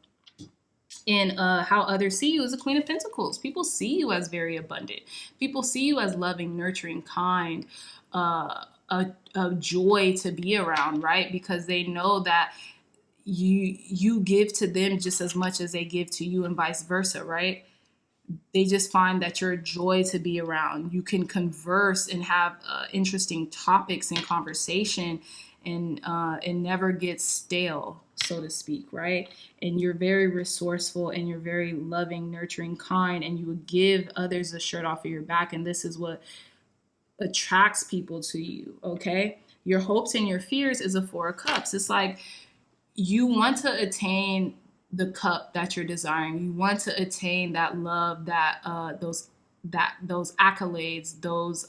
And how others see you as a Queen of Pentacles. People see you as very abundant. People see you as loving, nurturing, kind, a joy to be around, right? Because they know that you give to them just as much as they give to you, and vice versa, right? They just find that you're a joy to be around. You can converse and have interesting topics and conversation, and it never gets stale, so to speak, right? And you're very resourceful, and you're very loving, nurturing, kind, and you would give others the shirt off of your back. And this is what attracts people to you, okay? Your hopes and your fears is a 4 of Cups. It's like you want to attain the cup that you're desiring. You want to attain that love, that those accolades, those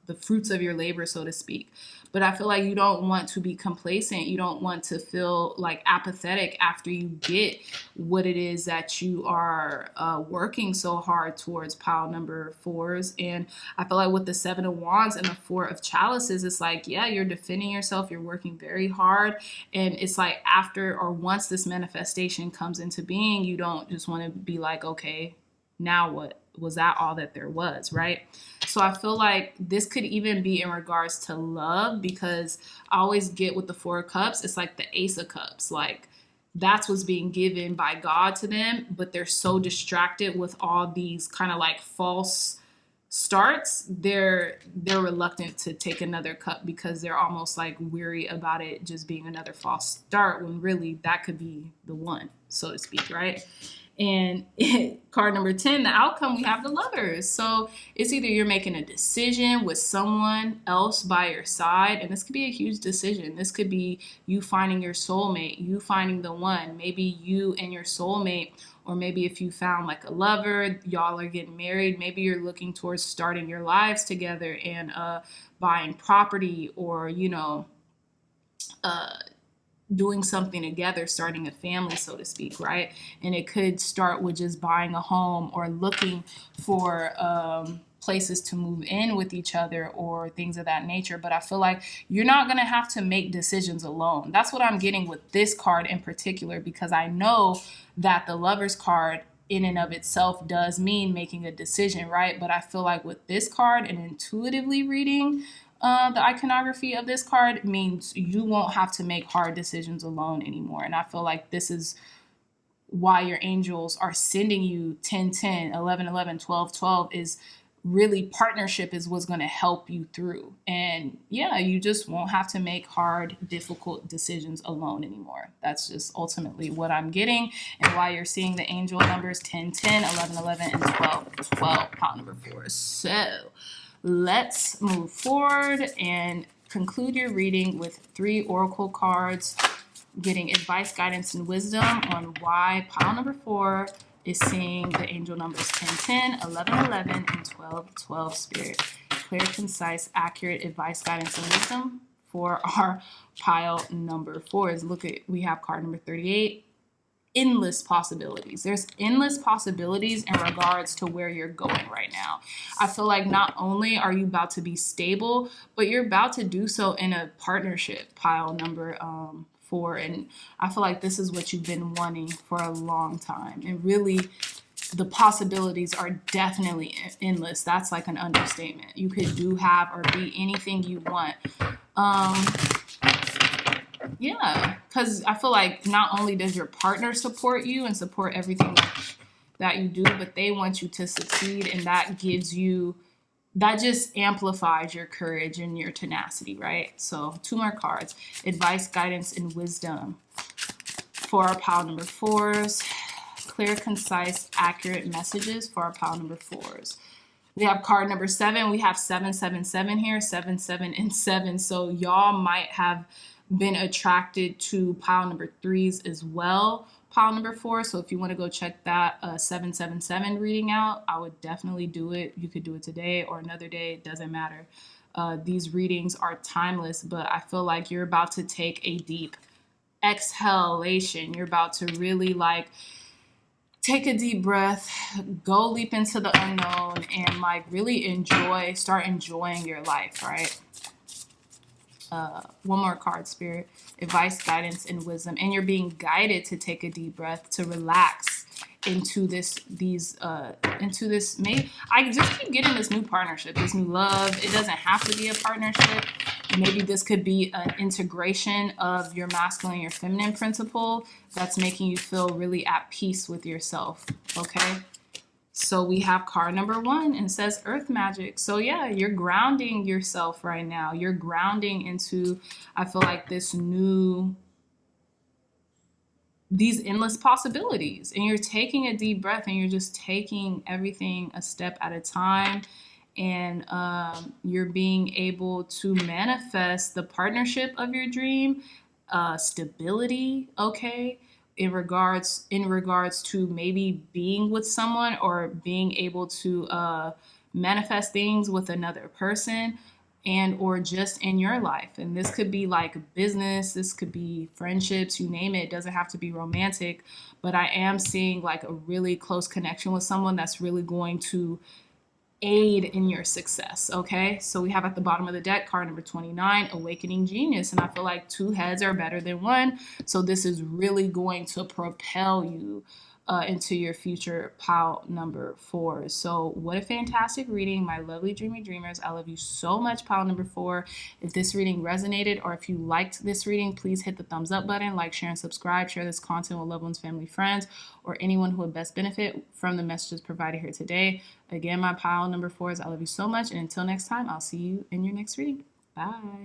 the fruits of your labor, so to speak. But I feel like you don't want to be complacent. You don't want to feel like apathetic after you get what it is that you are working so hard towards, pile number 4s. And I feel like with the 7 of Wands and the 4 of Chalices, it's like, yeah, you're defending yourself. You're working very hard. And it's like after or once this manifestation comes into being, you don't just want to be like, okay, now what? Was that all that there was, right? So I feel like this could even be in regards to love, because I always get with the 4 of Cups, it's like the Ace of Cups. Like that's what's being given by God to them, but they're so distracted with all these kind of like false starts, they're reluctant to take another cup because they're almost like weary about it just being another false start, when really that could be the one, so to speak, right? And card number 10, the outcome, we have the Lovers. So it's either you're making a decision with someone else by your side, and this could be a huge decision. This could be you finding your soulmate, you finding the one, maybe you and your soulmate, or maybe if you found like a lover, y'all are getting married, maybe you're looking towards starting your lives together and buying property, or, you know, doing something together, starting a family, so to speak, right? And it could start with just buying a home or looking for places to move in with each other or things of that nature. But I feel like you're not going to have to make decisions alone. That's what I'm getting with this card in particular, because I know that the Lovers card in and of itself does mean making a decision, right? But I feel like with this card and intuitively reading the iconography of this card means you won't have to make hard decisions alone anymore. And I feel like this is why your angels are sending you 10, 10, 11, 11, 12, 12 is really partnership is what's going to help you through. And yeah, you just won't have to make hard, difficult decisions alone anymore. That's just ultimately what I'm getting, and why you're seeing the angel numbers 10, 10, 11, 11, and 12, 12, pile number 4. So let's move forward and conclude your reading with 3 oracle cards, getting advice, guidance, and wisdom on why pile number 4 is seeing the angel numbers 10, 10, 11, 11, and 12, 12, Spirit. Clear, concise, accurate advice, guidance, and wisdom for our pile number 4 is, look at, we have card number 38. Endless possibilities. There's endless possibilities in regards to where you're going right now. I feel like not only are you about to be stable, but you're about to do so in a partnership, pile number 4. And I feel like this is what you've been wanting for a long time. And really, the possibilities are definitely endless. That's like an understatement. You could do, have, or be anything you want. Yeah, because I feel like not only does your partner support you and support everything that you do, but they want you to succeed, and that gives you, that just amplifies your courage and your tenacity, right? So 2 more cards, advice, guidance, and wisdom for our pile number 4s. Clear, concise, accurate messages for our pile number 4s. We have card number 7. We have 777 here, 7, 7, and 7. So y'all might have been attracted to pile number 3s as well, pile number 4. So if you want to go check that 777 reading out, I would definitely do it. You could do it today or another day, it doesn't matter. These readings are timeless, but I feel like you're about to take a deep exhalation. You're about to really like take a deep breath, go leap into the unknown, and like really start enjoying your life, right? 1 more card, Spirit. Advice, guidance, and wisdom. And you're being guided to take a deep breath, to relax into this, I just keep getting this new partnership, this new love. It doesn't have to be a partnership. Maybe this could be an integration of your masculine and your feminine principle that's making you feel really at peace with yourself, okay? So we have card number 1 and it says earth magic. So yeah, you're grounding yourself right now. You're grounding into, I feel like, these endless possibilities. And you're taking a deep breath and you're just taking everything a step at a time. And you're being able to manifest the partnership of your dream, stability, okay? In regards to maybe being with someone or being able to manifest things with another person, and or just in your life. And this could be like business, this could be friendships, you name it. It doesn't have to be romantic, but I am seeing like a really close connection with someone that's really going to aid in your success, okay? So we have at the bottom of the deck, card number 29, Awakening Genius. And I feel like 2 heads are better than 1. So this is really going to propel you into your future pile number 4. So what a fantastic reading, my lovely dreamy dreamers. I love you so much, pile number 4. If this reading resonated or if you liked this reading, please hit the thumbs up button, like, share, and subscribe. Share this content with loved ones, family, friends, or anyone who would best benefit from the messages provided here today. Again, my pile number 4 is I love you so much, and until next time, I'll see you in your next reading. Bye.